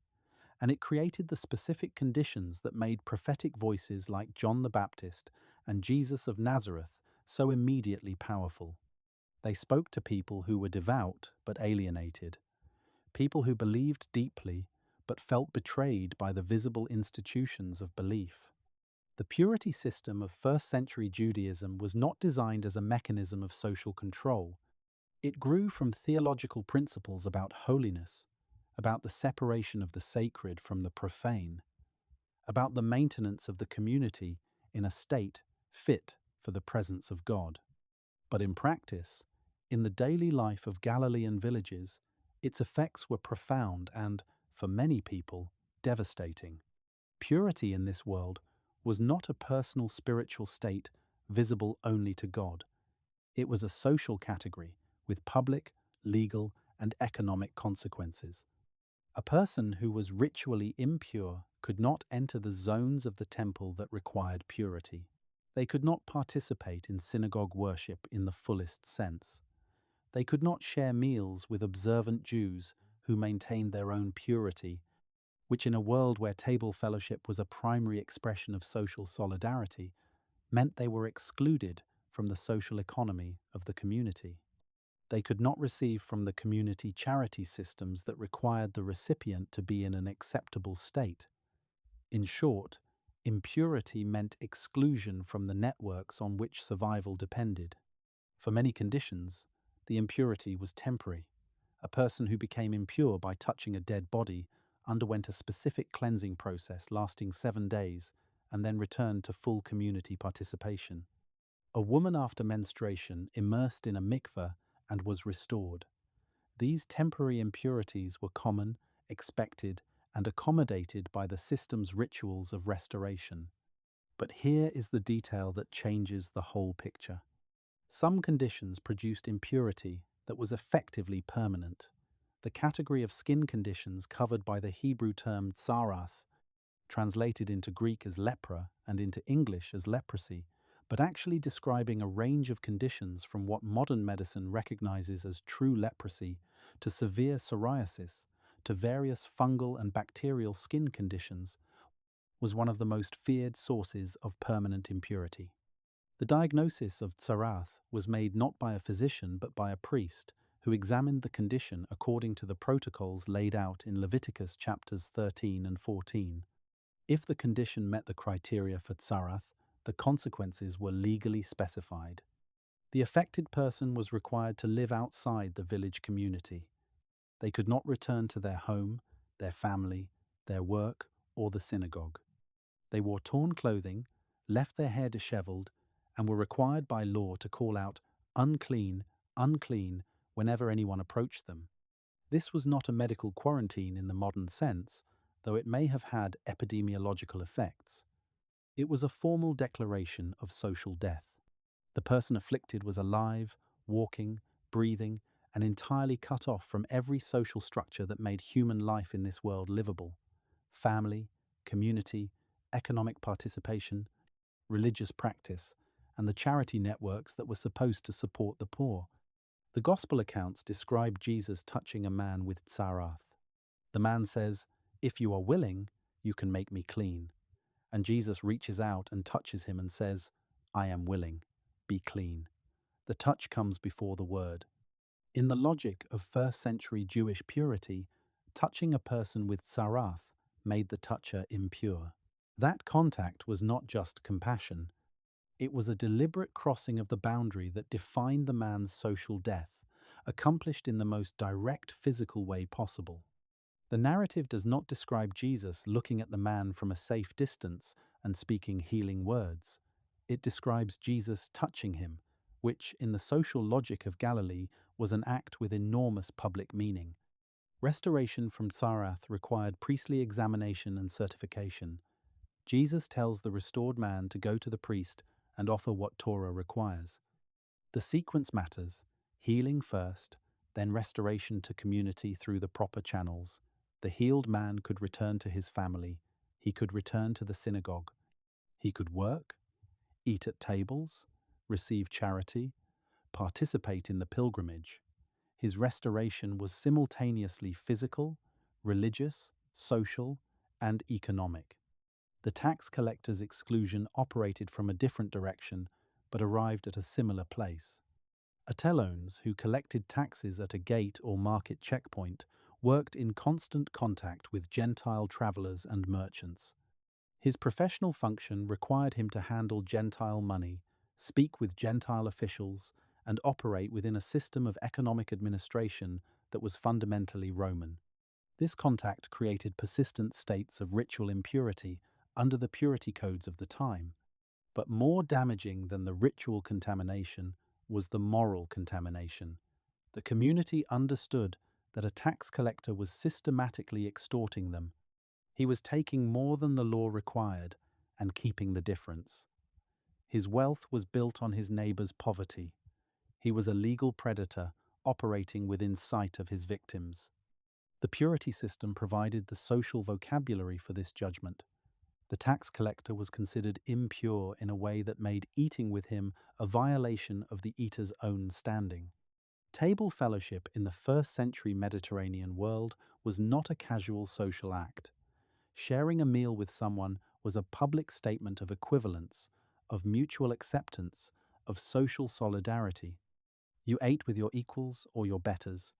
and it created the specific conditions that made prophetic voices like John the Baptist and Jesus of Nazareth so immediately powerful. They spoke to people who were devout but alienated, people who believed deeply but felt betrayed by the visible institutions of belief. The purity system of first-century Judaism was not designed as a mechanism of social control. It grew from theological principles about holiness, about the separation of the sacred from the profane, about the maintenance of the community in a state fit for the presence of God. But in practice, in the daily life of Galilean villages, its effects were profound and, for many people, devastating. Purity in this world was not a personal spiritual state visible only to God. It was a social category with public, legal, and economic consequences. A person who was ritually impure could not enter the zones of the temple that required purity. They could not participate in synagogue worship in the fullest sense. They could not share meals with observant Jews who maintained their own purity, which in a world where table fellowship was a primary expression of social solidarity, meant they were excluded from the social economy of the community. They could not receive from the community charity systems that required the recipient to be in an acceptable state. In short, impurity meant exclusion from the networks on which survival depended. For many conditions, the impurity was temporary. A person who became impure by touching a dead body underwent a specific cleansing process lasting 7 days and then returned to full community participation. A woman after menstruation immersed in a mikveh and was restored. These temporary impurities were common, expected, and accommodated by the system's rituals of restoration. But here is the detail that changes the whole picture. Some conditions produced impurity that was effectively permanent. The category of skin conditions covered by the Hebrew term tsarath, translated into Greek as lepra and into English as leprosy, but actually describing a range of conditions from what modern medicine recognizes as true leprosy to severe psoriasis to various fungal and bacterial skin conditions, was one of the most feared sources of permanent impurity. The diagnosis of tsarath was made not by a physician but by a priest who examined the condition according to the protocols laid out in Leviticus chapters 13 and 14. If the condition met the criteria for tsarath, the consequences were legally specified. The affected person was required to live outside the village community. They could not return to their home, their family, their work, or the synagogue. They wore torn clothing, left their hair disheveled, and were required by law to call out, "Unclean, unclean," whenever anyone approached them. This was not a medical quarantine in the modern sense, though it may have had epidemiological effects. It was a formal declaration of social death. The person afflicted was alive, walking, breathing, and entirely cut off from every social structure that made human life in this world livable. Family, community, economic participation, religious practice, and the charity networks that were supposed to support the poor. The Gospel accounts describe Jesus touching a man with tsarath. The man says, "If you are willing, you can make me clean." And Jesus reaches out and touches him and says, "I am willing, be clean." The touch comes before the word. In the logic of first-century Jewish purity, touching a person with tsarath made the toucher impure. That contact was not just compassion. It was a deliberate crossing of the boundary that defined the man's social death, accomplished in the most direct physical way possible. The narrative does not describe Jesus looking at the man from a safe distance and speaking healing words. It describes Jesus touching him, which, in the social logic of Galilee, was an act with enormous public meaning. Restoration from tsarath required priestly examination and certification. Jesus tells the restored man to go to the priest and offer what Torah requires. The sequence matters: healing first, then restoration to community through the proper channels. The healed man could return to his family. He could return to the synagogue. He could work, eat at tables, receive charity, participate in the pilgrimage. His restoration was simultaneously physical, religious, social, and economic. The tax collector's exclusion operated from a different direction, but arrived at a similar place. Atelones, who collected taxes at a gate or market checkpoint, worked in constant contact with Gentile travelers and merchants. His professional function required him to handle Gentile money, speak with Gentile officials, and operate within a system of economic administration that was fundamentally Roman. This contact created persistent states of ritual impurity under the purity codes of the time. But more damaging than the ritual contamination was the moral contamination. The community understood that a tax collector was systematically extorting them. He was taking more than the law required and keeping the difference. His wealth was built on his neighbor's poverty. He was a legal predator operating within sight of his victims. The purity system provided the social vocabulary for this judgment. The tax collector was considered impure in a way that made eating with him a violation of the eater's own standing. Table fellowship in the first-century Mediterranean world was not a casual social act. Sharing a meal with someone was a public statement of equivalence, of mutual acceptance, of social solidarity. You ate with your equals or your betters.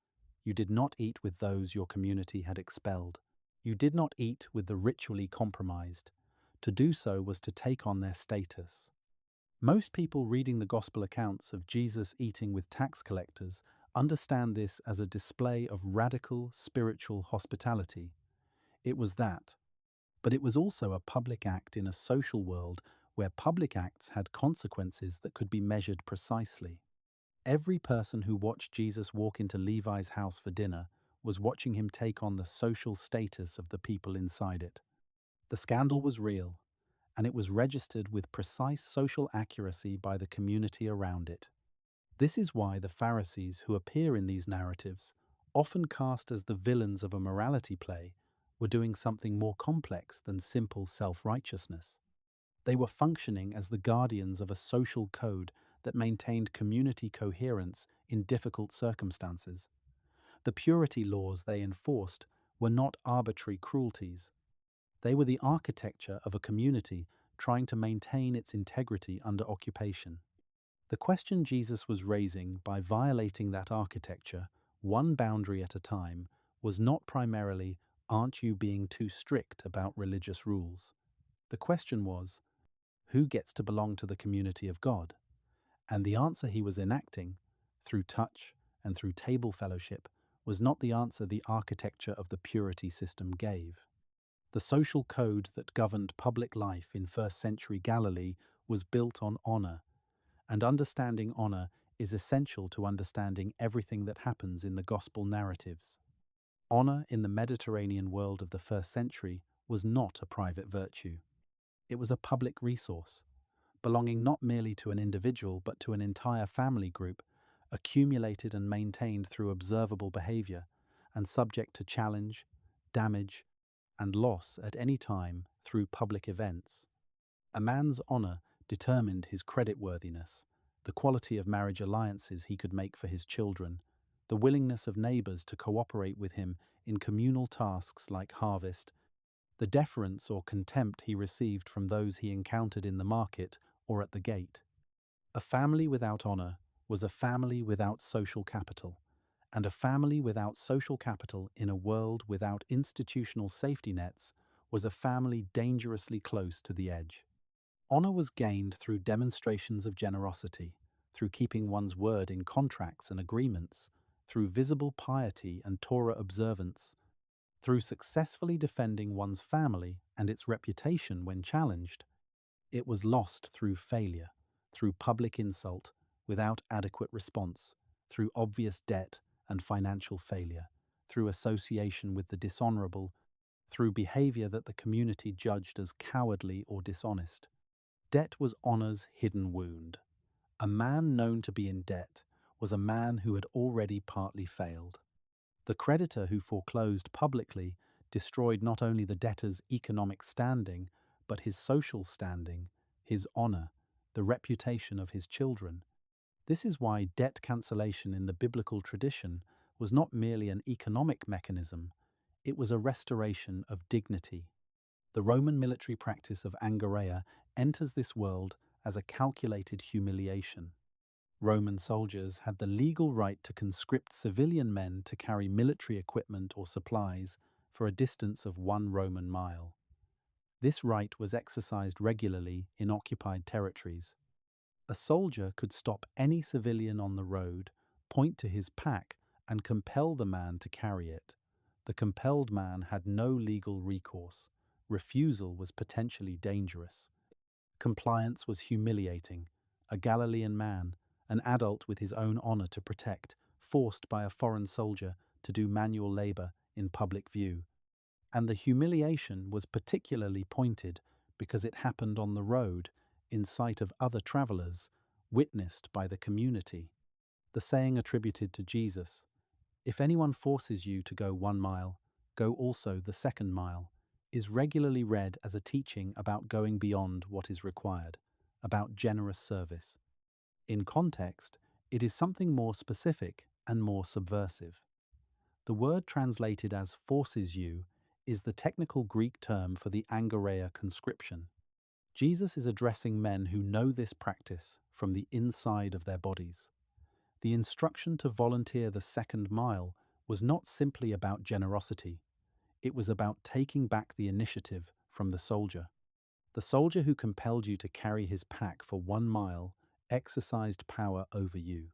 You did not eat with those your community had expelled. You did not eat with the ritually compromised. To do so was to take on their status. Most people reading the Gospel accounts of Jesus eating with tax collectors understand this as a display of radical spiritual hospitality. It was that. But it was also a public act in a social world where public acts had consequences that could be measured precisely. Every person who watched Jesus walk into Levi's house for dinner was watching him take on the social status of the people inside it. The scandal was real, and it was registered with precise social accuracy by the community around it. This is why the Pharisees who appear in these narratives, often cast as the villains of a morality play, were doing something more complex than simple self-righteousness. They were functioning as the guardians of a social code that maintained community coherence in difficult circumstances. The purity laws they enforced were not arbitrary cruelties. They were the architecture of a community trying to maintain its integrity under occupation. The question Jesus was raising by violating that architecture, one boundary at a time, was not primarily, "Aren't you being too strict about religious rules?" The question was, who gets to belong to the community of God? And the answer he was enacting, through touch and through table fellowship, was not the answer the architecture of the purity system gave. The social code that governed public life in first century Galilee was built on honor, and understanding honor is essential to understanding everything that happens in the gospel narratives. Honor in the Mediterranean world of the first century was not a private virtue. It was a public resource, belonging not merely to an individual but to an entire family group, accumulated and maintained through observable behavior, and subject to challenge, damage, and loss at any time through public events. A man's honor determined his creditworthiness, the quality of marriage alliances he could make for his children, the willingness of neighbors to cooperate with him in communal tasks like harvest, the deference or contempt he received from those he encountered in the market or at the gate. A family without honor was a family without social capital, and a family without social capital in a world without institutional safety nets was a family dangerously close to the edge. Honor was gained through demonstrations of generosity, through keeping one's word in contracts and agreements, through visible piety and Torah observance, through successfully defending one's family and its reputation when challenged. It was lost through failure, through public insult, without adequate response, through obvious debt and financial failure, through association with the dishonorable, through behavior that the community judged as cowardly or dishonest. Debt was honor's hidden wound. A man known to be in debt was a man who had already partly failed. The creditor who foreclosed publicly destroyed not only the debtor's economic standing, but his social standing, his honor, the reputation of his children. This is why debt cancellation in the biblical tradition was not merely an economic mechanism, it was a restoration of dignity. The Roman military practice of angareia enters this world as a calculated humiliation. Roman soldiers had the legal right to conscript civilian men to carry military equipment or supplies for a distance of 1 Roman mile. This right was exercised regularly in occupied territories. A soldier could stop any civilian on the road, point to his pack, and compel the man to carry it. The compelled man had no legal recourse. Refusal was potentially dangerous. Compliance was humiliating. A Galilean man, an adult with his own honor to protect, forced by a foreign soldier to do manual labor in public view. And the humiliation was particularly pointed because it happened on the road, in sight of other travelers, witnessed by the community. The saying attributed to Jesus, "If anyone forces you to go 1 mile, go also the 2nd mile," is regularly read as a teaching about going beyond what is required, about generous service. In context, it is something more specific and more subversive. The word translated as "forces you" is the technical Greek term for the angareia conscription. Jesus is addressing men who know this practice from the inside of their bodies. The instruction to volunteer the 2nd mile was not simply about generosity. It was about taking back the initiative from the soldier. The soldier who compelled you to carry his pack for 1 mile exercised power over you.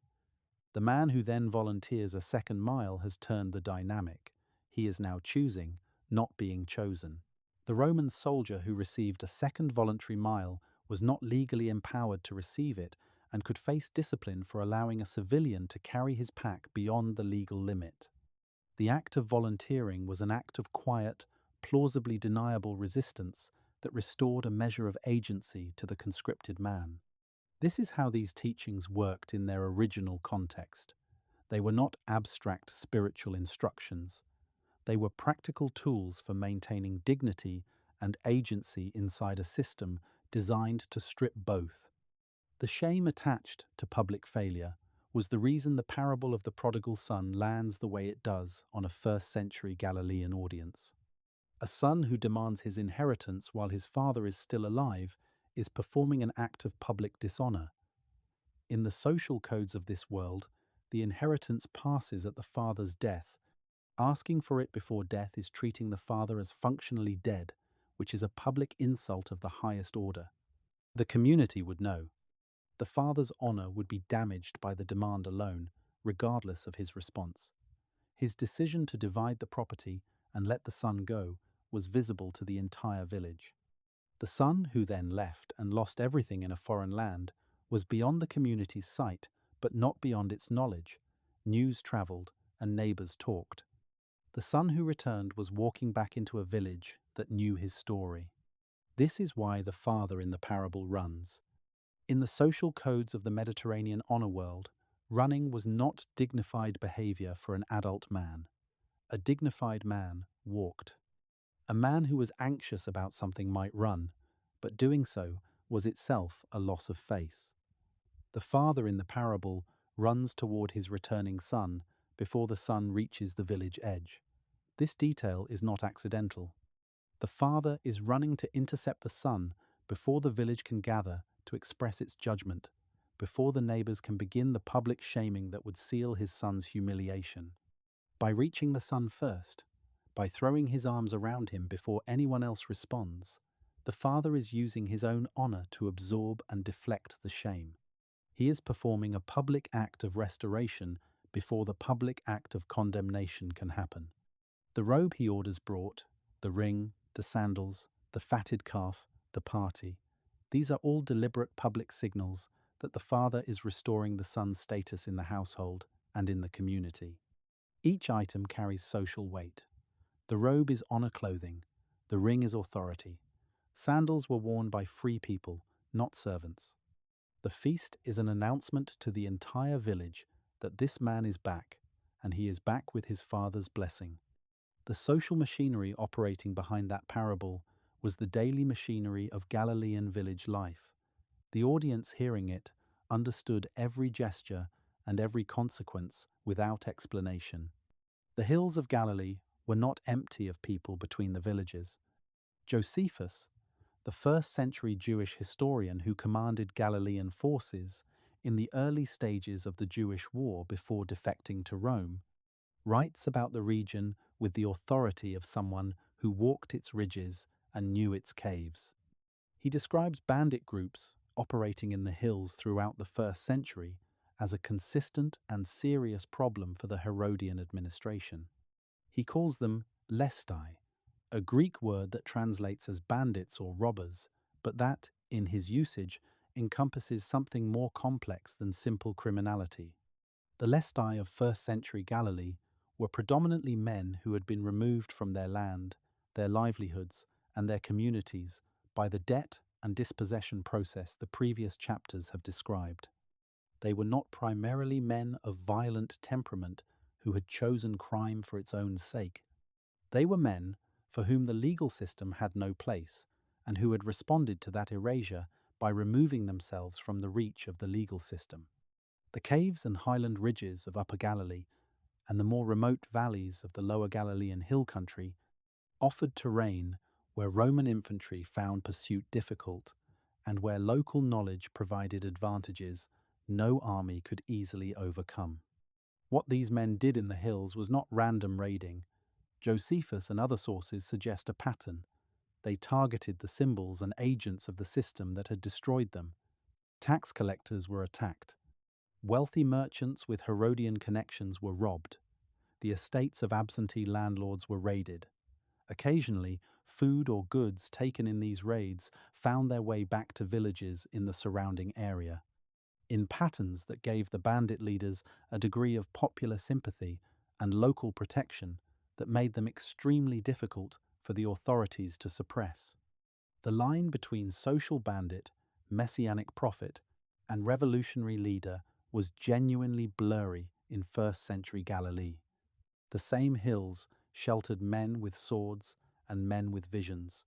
The man who then volunteers a 2nd mile has turned the dynamic. He is now choosing, not being chosen. The Roman soldier who received a second voluntary mile was not legally empowered to receive it and could face discipline for allowing a civilian to carry his pack beyond the legal limit. The act of volunteering was an act of quiet, plausibly deniable resistance that restored a measure of agency to the conscripted man. This is how these teachings worked in their original context. They were not abstract spiritual instructions. They were practical tools for maintaining dignity and agency inside a system designed to strip both. The shame attached to public failure was the reason the parable of the prodigal son lands the way it does on a first-century Galilean audience. A son who demands his inheritance while his father is still alive is performing an act of public dishonor. In the social codes of this world, the inheritance passes at the father's death. Asking for it before death is treating the father as functionally dead, which is a public insult of the highest order. The community would know. The father's honor would be damaged by the demand alone, regardless of his response. His decision to divide the property and let the son go was visible to the entire village. The son, who then left and lost everything in a foreign land, was beyond the community's sight, but not beyond its knowledge. News traveled and neighbors talked. The son who returned was walking back into a village that knew his story. This is why the father in the parable runs. In the social codes of the Mediterranean honor world, running was not dignified behavior for an adult man. A dignified man walked. A man who was anxious about something might run, but doing so was itself a loss of face. The father in the parable runs toward his returning son before the son reaches the village edge. This detail is not accidental. The father is running to intercept the son before the village can gather to express its judgment, before the neighbors can begin the public shaming that would seal his son's humiliation. By reaching the son first, by throwing his arms around him before anyone else responds, the father is using his own honor to absorb and deflect the shame. He is performing a public act of restoration before the public act of condemnation can happen. The robe he orders brought, the ring, the sandals, the fatted calf, the party, these are all deliberate public signals that the father is restoring the son's status in the household and in the community. Each item carries social weight. The robe is honor clothing, the ring is authority. Sandals were worn by free people, not servants. The feast is an announcement to the entire village that this man is back, and he is back with his father's blessing. The social machinery operating behind that parable was the daily machinery of Galilean village life. The audience hearing it understood every gesture and every consequence without explanation. The hills of Galilee were not empty of people between the villages. Josephus, the first-century Jewish historian who commanded Galilean forces in the early stages of the Jewish war before defecting to Rome, writes about the region with the authority of someone who walked its ridges and knew its caves. He describes bandit groups operating in the hills throughout the first century as a consistent and serious problem for the Herodian administration. He calls them lestai, a Greek word that translates as bandits or robbers, but that, in his usage, encompasses something more complex than simple criminality. The lestai of first-century Galilee were predominantly men who had been removed from their land, their livelihoods, and their communities by the debt and dispossession process the previous chapters have described. They were not primarily men of violent temperament who had chosen crime for its own sake. They were men for whom the legal system had no place, and who had responded to that erasure by removing themselves from the reach of the legal system. The caves and highland ridges of Upper Galilee and the more remote valleys of the Lower Galilean hill country offered terrain where Roman infantry found pursuit difficult and where local knowledge provided advantages no army could easily overcome. What these men did in the hills was not random raiding. Josephus and other sources suggest a pattern. They targeted the symbols and agents of the system that had destroyed them. Tax collectors were attacked. Wealthy merchants with Herodian connections were robbed. The estates of absentee landlords were raided. Occasionally, food or goods taken in these raids found their way back to villages in the surrounding area, in patterns that gave the bandit leaders a degree of popular sympathy and local protection that made them extremely difficult for the authorities to suppress. The line between social bandit, messianic prophet, and revolutionary leader was genuinely blurry in first-century Galilee. The same hills sheltered men with swords and men with visions.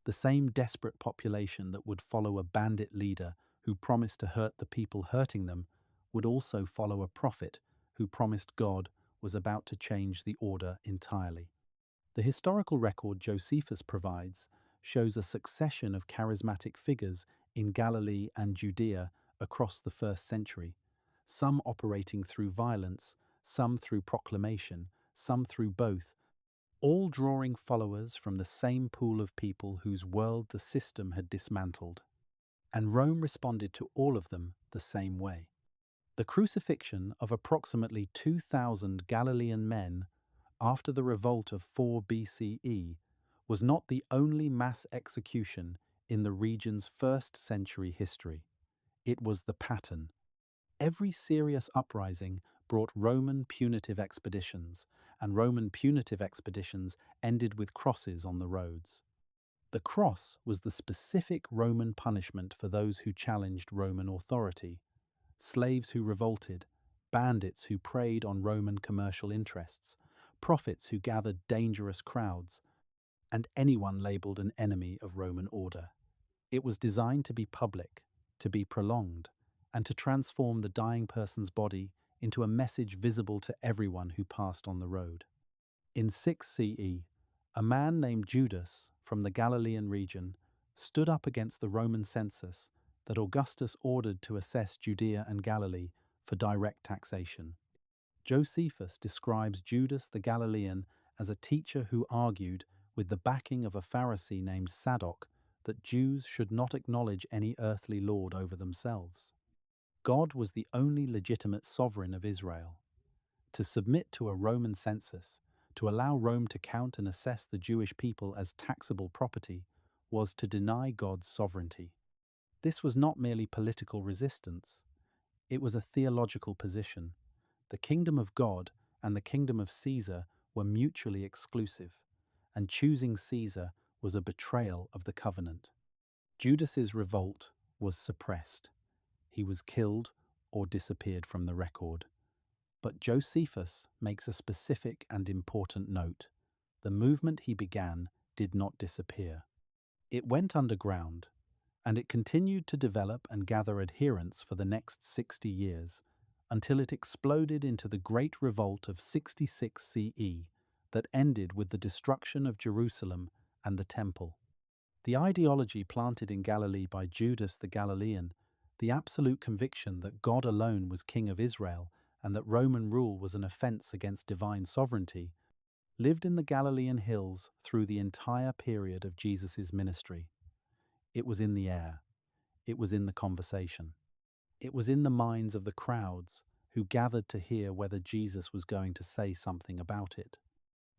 The same desperate population that would follow a bandit leader who promised to hurt the people hurting them would also follow a prophet who promised God was about to change the order entirely. The historical record Josephus provides shows a succession of charismatic figures in Galilee and Judea across the first century, some operating through violence, some through proclamation, some through both, all drawing followers from the same pool of people whose world the system had dismantled. And Rome responded to all of them the same way. The crucifixion of approximately 2,000 Galilean men after the revolt of 4 BCE was not the only mass execution in the region's first-century history. It was the pattern. Every serious uprising brought Roman punitive expeditions, and Roman punitive expeditions ended with crosses on the roads. The cross was the specific Roman punishment for those who challenged Roman authority: slaves who revolted, bandits who preyed on Roman commercial interests, prophets who gathered dangerous crowds, and anyone labeled an enemy of Roman order. It was designed to be public, to be prolonged, and to transform the dying person's body into a message visible to everyone who passed on the road. In 6 CE, a man named Judas from the Galilean region stood up against the Roman census that Augustus ordered to assess Judea and Galilee for direct taxation. Josephus describes Judas the Galilean as a teacher who argued, with the backing of a Pharisee named Zadok, that Jews should not acknowledge any earthly lord over themselves. God was the only legitimate sovereign of Israel. To submit to a Roman census, to allow Rome to count and assess the Jewish people as taxable property, was to deny God's sovereignty. This was not merely political resistance, it was a theological position. The kingdom of God and the kingdom of Caesar were mutually exclusive, and choosing Caesar was a betrayal of the covenant. Judas's revolt was suppressed. He was killed or disappeared from the record. But Josephus makes a specific and important note. The movement he began did not disappear. It went underground, and it continued to develop and gather adherents for the next 60 years, until it exploded into the Great Revolt of 66 CE that ended with the destruction of Jerusalem and the Temple. The ideology planted in Galilee by Judas the Galilean, the absolute conviction that God alone was King of Israel and that Roman rule was an offense against divine sovereignty, lived in the Galilean hills through the entire period of Jesus' ministry. It was in the air. It was in the conversation. It was in the minds of the crowds who gathered to hear whether Jesus was going to say something about it.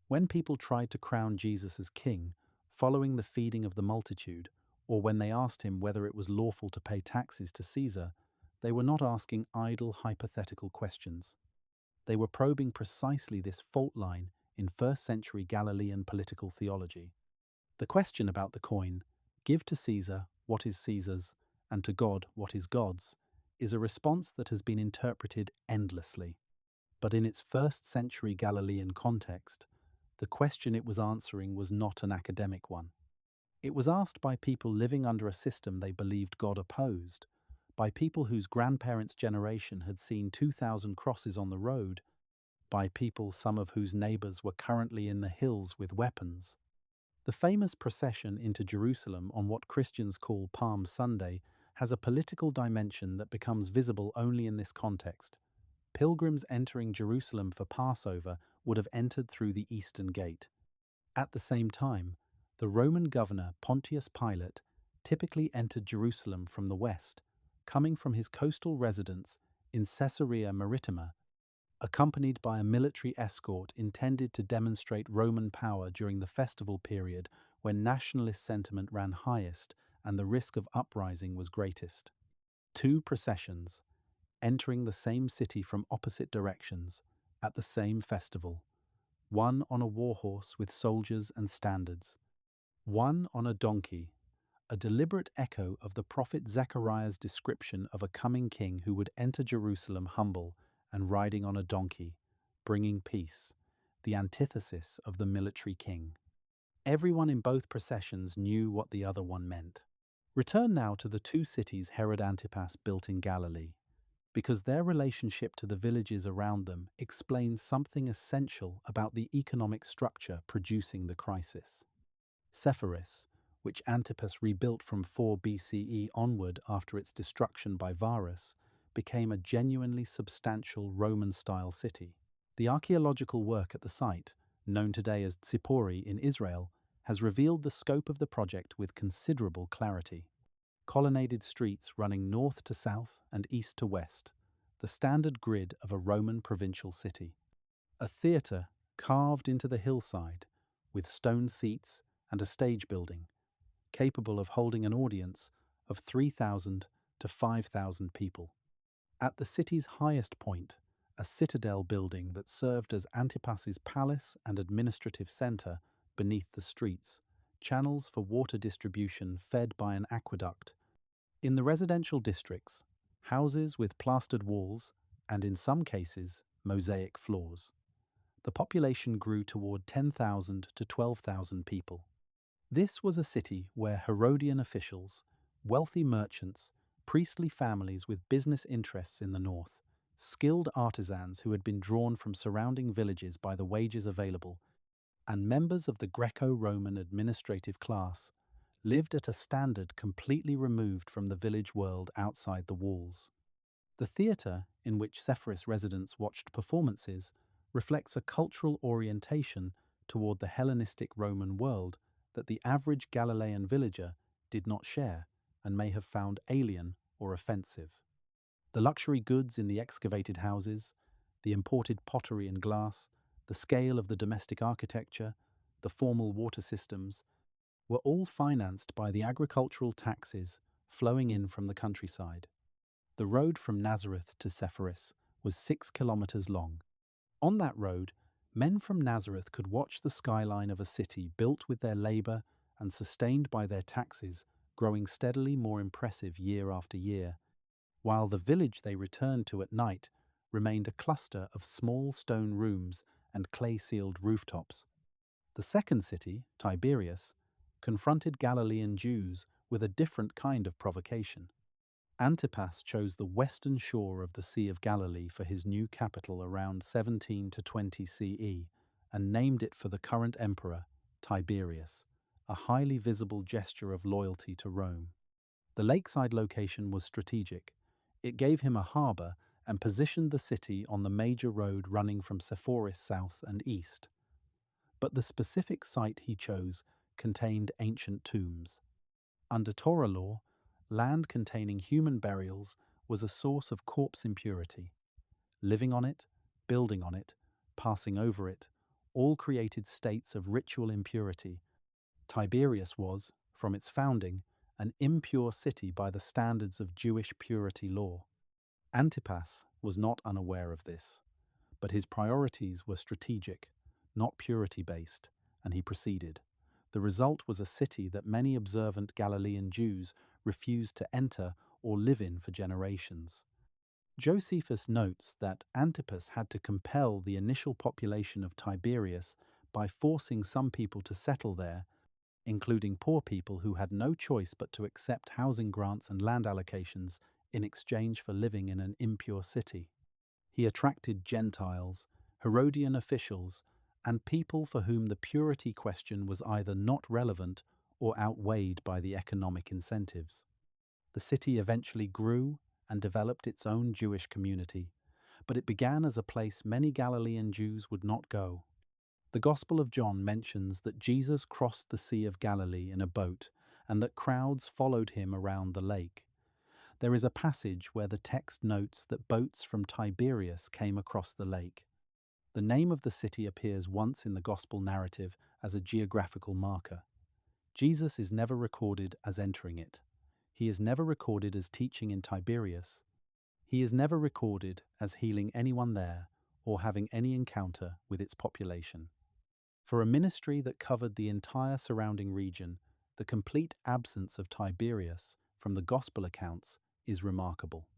When people tried to crown Jesus as king, following the feeding of the multitude, or when they asked him whether it was lawful to pay taxes to Caesar, they were not asking idle hypothetical questions. They were probing precisely this fault line in first-century Galilean political theology. The question about the coin, "Give to Caesar what is Caesar's, and to God what is God's," is a response that has been interpreted endlessly. But in its first-century Galilean context, the question it was answering was not an academic one. It was asked by people living under a system they believed God opposed, by people whose grandparents' generation had seen 2,000 crosses on the road, by people some of whose neighbors were currently in the hills with weapons. The famous procession into Jerusalem on what Christians call Palm Sunday has a political dimension that becomes visible only in this context. Pilgrims entering Jerusalem for Passover would have entered through the Eastern Gate. At the same time, the Roman governor Pontius Pilate typically entered Jerusalem from the west, coming from his coastal residence in Caesarea Maritima, accompanied by a military escort intended to demonstrate Roman power during the festival period when nationalist sentiment ran highest and the risk of uprising was greatest. Two processions, entering the same city from opposite directions, at the same festival, one on a war horse with soldiers and standards, one on a donkey, a deliberate echo of the prophet Zechariah's description of a coming king who would enter Jerusalem humble and riding on a donkey, bringing peace, the antithesis of the military king. Everyone in both processions knew what the other one meant. Return now to the two cities Herod Antipas built in Galilee, because their relationship to the villages around them explains something essential about the economic structure producing the crisis. Sepphoris, which Antipas rebuilt from 4 BCE onward after its destruction by Varus, became a genuinely substantial Roman-style city. The archaeological work at the site, known today as Tzipori in Israel, has revealed the scope of the project with considerable clarity. Colonnaded streets running north to south and east to west, the standard grid of a Roman provincial city. A theatre carved into the hillside, with stone seats and a stage building, capable of holding an audience of 3,000 to 5,000 people. At the city's highest point, a citadel building that served as Antipas's palace and administrative centre beneath the streets, channels for water distribution fed by an aqueduct. In the residential districts, houses with plastered walls and, in some cases, mosaic floors. The population grew toward 10,000 to 12,000 people. This was a city where Herodian officials, wealthy merchants, priestly families with business interests in the north, skilled artisans who had been drawn from surrounding villages by the wages available, and members of the Greco-Roman administrative class lived at a standard completely removed from the village world outside the walls. The theatre, in which Sepphoris residents watched performances, reflects a cultural orientation toward the Hellenistic Roman world that the average Galilean villager did not share and may have found alien or offensive. The luxury goods in the excavated houses, the imported pottery and glass, the scale of the domestic architecture, the formal water systems, were all financed by the agricultural taxes flowing in from the countryside. The road from Nazareth to Sepphoris was 6 kilometers long. On that road, men from Nazareth could watch the skyline of a city built with their labor and sustained by their taxes growing steadily more impressive year after year, while the village they returned to at night remained a cluster of small stone rooms and clay-sealed rooftops. The second city, Tiberias, confronted Galilean Jews with a different kind of provocation. Antipas chose the western shore of the Sea of Galilee for his new capital around 17 to 20 CE and named it for the current emperor, Tiberius, a highly visible gesture of loyalty to Rome. The lakeside location was strategic. It gave him a harbour and positioned the city on the major road running from Sepphoris south and east. But the specific site he chose contained ancient tombs. Under Torah law, land containing human burials was a source of corpse impurity. Living on it, building on it, passing over it, all created states of ritual impurity. Tiberias was, from its founding, an impure city by the standards of Jewish purity law. Antipas was not unaware of this, but his priorities were strategic, not purity-based, and he proceeded. The result was a city that many observant Galilean Jews refused to enter or live in for generations. Josephus notes that Antipas had to compel the initial population of Tiberias by forcing some people to settle there, including poor people who had no choice but to accept housing grants and land allocations in exchange for living in an impure city. He attracted Gentiles, Herodian officials, and people for whom the purity question was either not relevant or outweighed by the economic incentives. The city eventually grew and developed its own Jewish community, but it began as a place many Galilean Jews would not go. The Gospel of John mentions that Jesus crossed the Sea of Galilee in a boat and that crowds followed him around the lake. There is a passage where the text notes that boats from Tiberias came across the lake. The name of the city appears once in the Gospel narrative as a geographical marker. Jesus is never recorded as entering it. He is never recorded as teaching in Tiberias. He is never recorded as healing anyone there or having any encounter with its population. For a ministry that covered the entire surrounding region, the complete absence of Tiberias from the Gospel accounts is remarkable.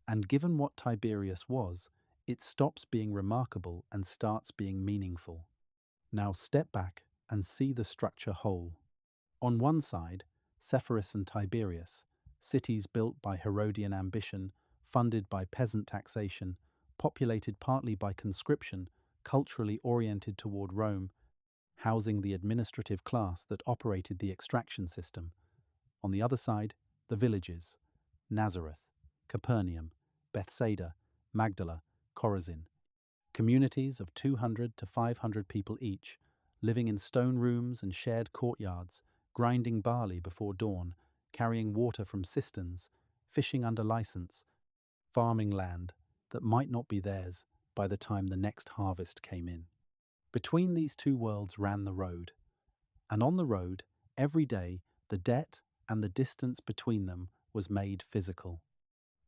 And given what Tiberias was, it stops being remarkable and starts being meaningful. Now step back and see the structure whole. On one side, Sepphoris and Tiberias, cities built by Herodian ambition, funded by peasant taxation, populated partly by conscription, culturally oriented toward Rome, housing the administrative class that operated the extraction system. On the other side, the villages: Nazareth, Capernaum, Bethsaida, Magdala, Chorazin. Communities of 200 to 500 people each, living in stone rooms and shared courtyards, grinding barley before dawn, carrying water from cisterns, fishing under license, farming land that might not be theirs by the time the next harvest came in. Between these two worlds ran the road, and on the road, every day, the debt and the distance between them was made physical.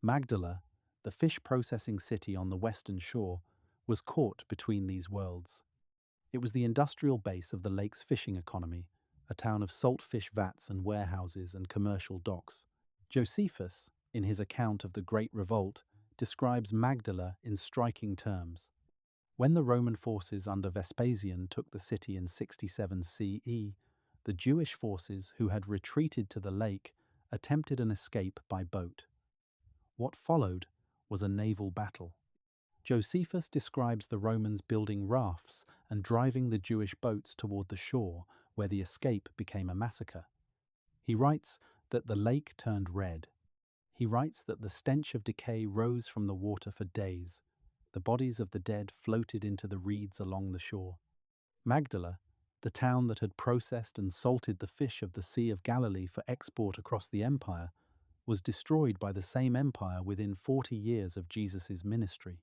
Magdala, the fish processing city on the western shore, was caught between these worlds. It was the industrial base of the lake's fishing economy, a town of saltfish vats and warehouses and commercial docks. Josephus, in his account of the Great Revolt, describes Magdala in striking terms. When the Roman forces under Vespasian took the city in 67 CE, the Jewish forces who had retreated to the lake attempted an escape by boat. What followed was a naval battle. Josephus describes the Romans building rafts and driving the Jewish boats toward the shore, where the escape became a massacre. He writes that the lake turned red. He writes that the stench of decay rose from the water for days. The bodies of the dead floated into the reeds along the shore. Magdala, the town that had processed and salted the fish of the Sea of Galilee for export across the empire, was destroyed by the same empire within 40 years of Jesus' ministry.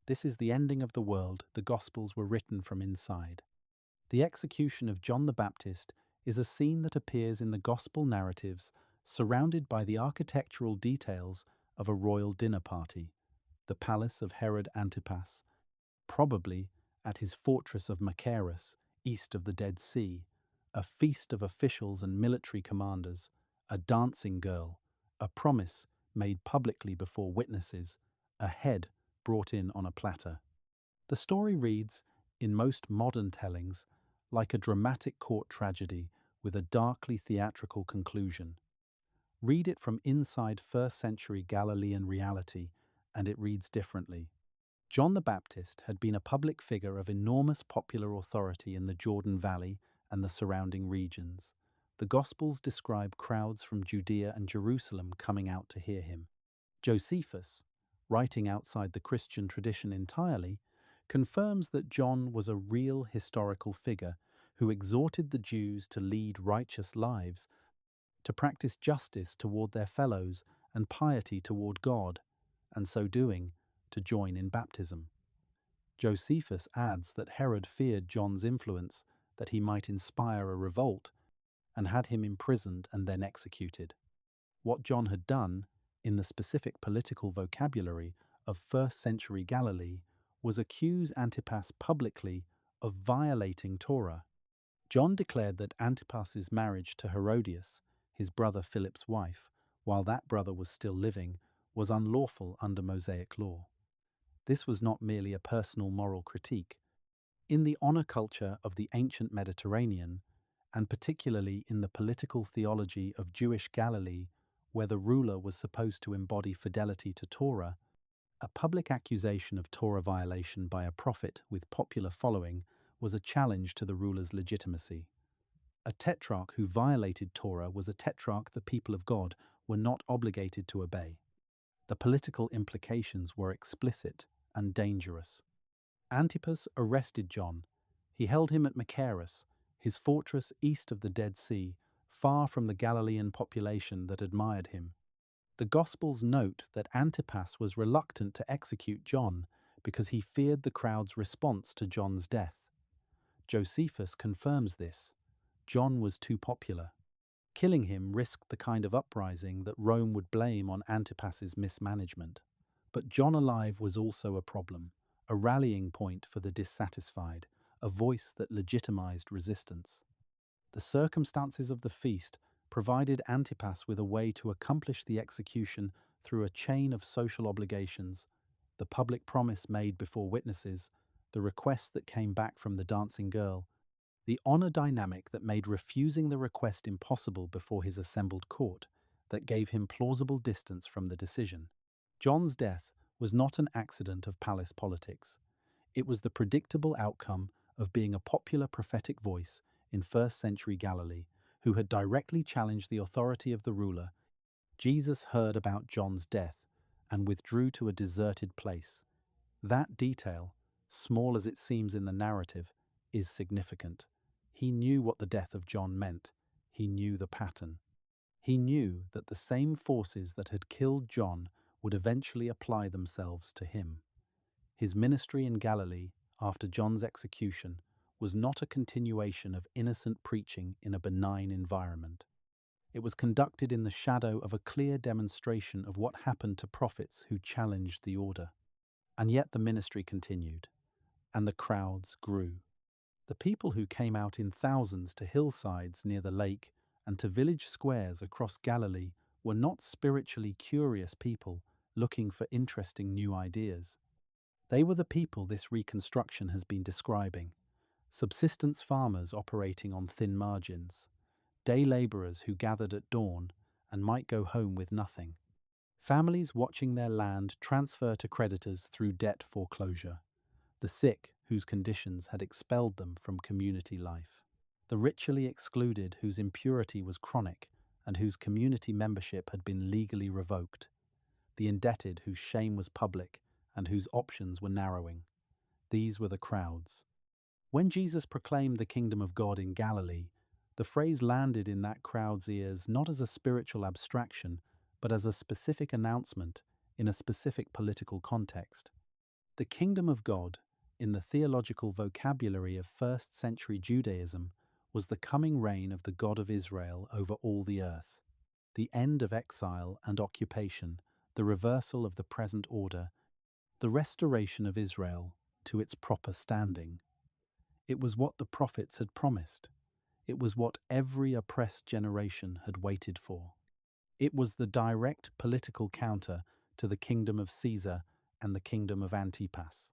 This is the ending of the world the Gospels were written from inside. The execution of John the Baptist is a scene that appears in the Gospel narratives, surrounded by the architectural details of a royal dinner party, the palace of Herod Antipas, probably at his fortress of Machaerus, east of the Dead Sea, a feast of officials and military commanders, a dancing girl, a promise made publicly before witnesses, a head brought in on a platter. The story reads, in most modern tellings, like a dramatic court tragedy with a darkly theatrical conclusion. Read it from inside first-century Galilean reality, and it reads differently. John the Baptist had been a public figure of enormous popular authority in the Jordan Valley and the surrounding regions. The Gospels describe crowds from Judea and Jerusalem coming out to hear him. Josephus, writing outside the Christian tradition entirely, confirms that John was a real historical figure who exhorted the Jews to lead righteous lives, to practice justice toward their fellows and piety toward God, and so doing, to join in baptism. Josephus adds that Herod feared John's influence, that he might inspire a revolt, and had him imprisoned and then executed. What John had done, in the specific political vocabulary of first-century Galilee, was accuse Antipas publicly of violating Torah. John declared that Antipas's marriage to Herodias, his brother Philip's wife, while that brother was still living, was unlawful under Mosaic law. This was not merely a personal moral critique. In the honor culture of the ancient Mediterranean, and particularly in the political theology of Jewish Galilee, where the ruler was supposed to embody fidelity to Torah, a public accusation of Torah violation by a prophet with popular following was a challenge to the ruler's legitimacy. A tetrarch who violated Torah was a tetrarch the people of God were not obligated to obey. The political implications were explicit and dangerous. Antipas arrested John. He held him at Machaerus, his fortress east of the Dead Sea, far from the Galilean population that admired him. The Gospels note that Antipas was reluctant to execute John because he feared the crowd's response to John's death. Josephus confirms this. John was too popular. Killing him risked the kind of uprising that Rome would blame on Antipas's mismanagement. But John alive was also a problem, a rallying point for the dissatisfied, a voice that legitimized resistance. The circumstances of the feast provided Antipas with a way to accomplish the execution through a chain of social obligations: the public promise made before witnesses, the request that came back from the dancing girl, The honor dynamic that made refusing the request impossible before his assembled court, that gave him plausible distance from the decision. John's death was not an accident of palace politics. It was the predictable outcome of being a popular prophetic voice in first-century Galilee who had directly challenged the authority of the ruler. Jesus heard about John's death and withdrew to a deserted place. That detail, small as it seems in the narrative, is significant. He knew what the death of John meant. He knew the pattern. He knew that the same forces that had killed John would eventually apply themselves to him. His ministry in Galilee, after John's execution, was not a continuation of innocent preaching in a benign environment. It was conducted in the shadow of a clear demonstration of what happened to prophets who challenged the order. And yet the ministry continued, and the crowds grew. The people who came out in thousands to hillsides near the lake and to village squares across Galilee were not spiritually curious people looking for interesting new ideas. They were the people this reconstruction has been describing: subsistence farmers operating on thin margins, day laborers who gathered at dawn and might go home with nothing, families watching their land transfer to creditors through debt foreclosure, the sick whose conditions had expelled them from community life, the ritually excluded whose impurity was chronic and whose community membership had been legally revoked, the indebted whose shame was public and whose options were narrowing. These were the crowds. When Jesus proclaimed the kingdom of God in Galilee, the phrase landed in that crowd's ears not as a spiritual abstraction, but as a specific announcement in a specific political context. The kingdom of God, in the theological vocabulary of first-century Judaism, was the coming reign of the God of Israel over all the earth. The end of exile and occupation, the reversal of the present order, the restoration of Israel to its proper standing. It was what the prophets had promised. It was what every oppressed generation had waited for. It was the direct political counter to the kingdom of Caesar and the kingdom of Antipas.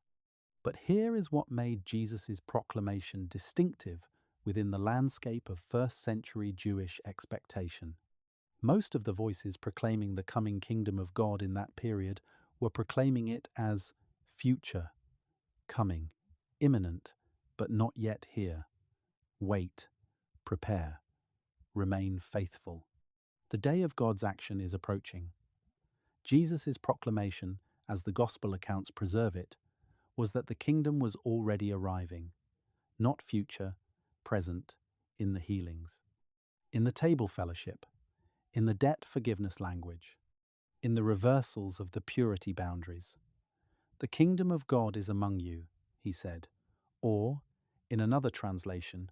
But here is what made Jesus' proclamation distinctive within the landscape of first-century Jewish expectation. Most of the voices proclaiming the coming kingdom of God in that period were proclaiming it as future, coming, imminent, but not yet here. Wait, prepare, remain faithful. The day of God's action is approaching. Jesus' proclamation, as the Gospel accounts preserve it, was that the kingdom was already arriving, not future, present, in the healings, in the table fellowship, in the debt forgiveness language, in the reversals of the purity boundaries. The kingdom of God is among you, he said, or, in another translation,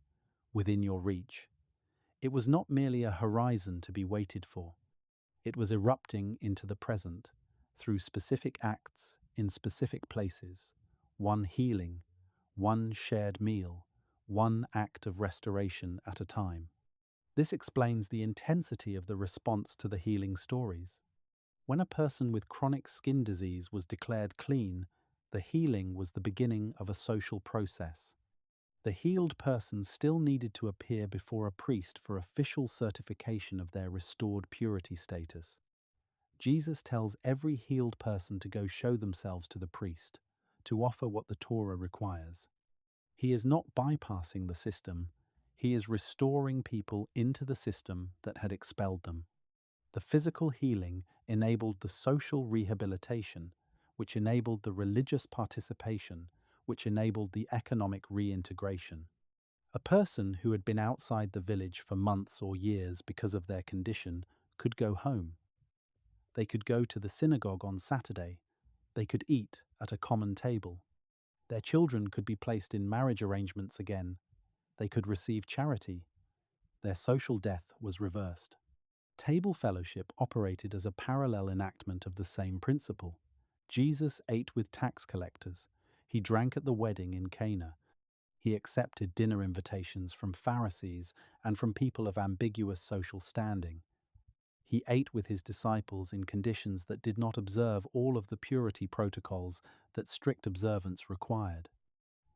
within your reach. It was not merely a horizon to be waited for. It was erupting into the present through specific acts in specific places, one healing, one shared meal, one act of restoration at a time. This explains the intensity of the response to the healing stories. When a person with chronic skin disease was declared clean, the healing was the beginning of a social process. The healed person still needed to appear before a priest for official certification of their restored purity status. Jesus tells every healed person to go show themselves to the priest, to offer what the Torah requires. He is not bypassing the system, he is restoring people into the system that had expelled them. The physical healing enabled the social rehabilitation, which enabled the religious participation, which enabled the economic reintegration. A person who had been outside the village for months or years because of their condition could go home. They could go to the synagogue on Saturday. They could eat at a common table. Their children could be placed in marriage arrangements again. They could receive charity. Their social death was reversed. Table fellowship operated as a parallel enactment of the same principle. Jesus ate with tax collectors. He drank at the wedding in Cana. He accepted dinner invitations from Pharisees and from people of ambiguous social standing. He ate with his disciples in conditions that did not observe all of the purity protocols that strict observance required.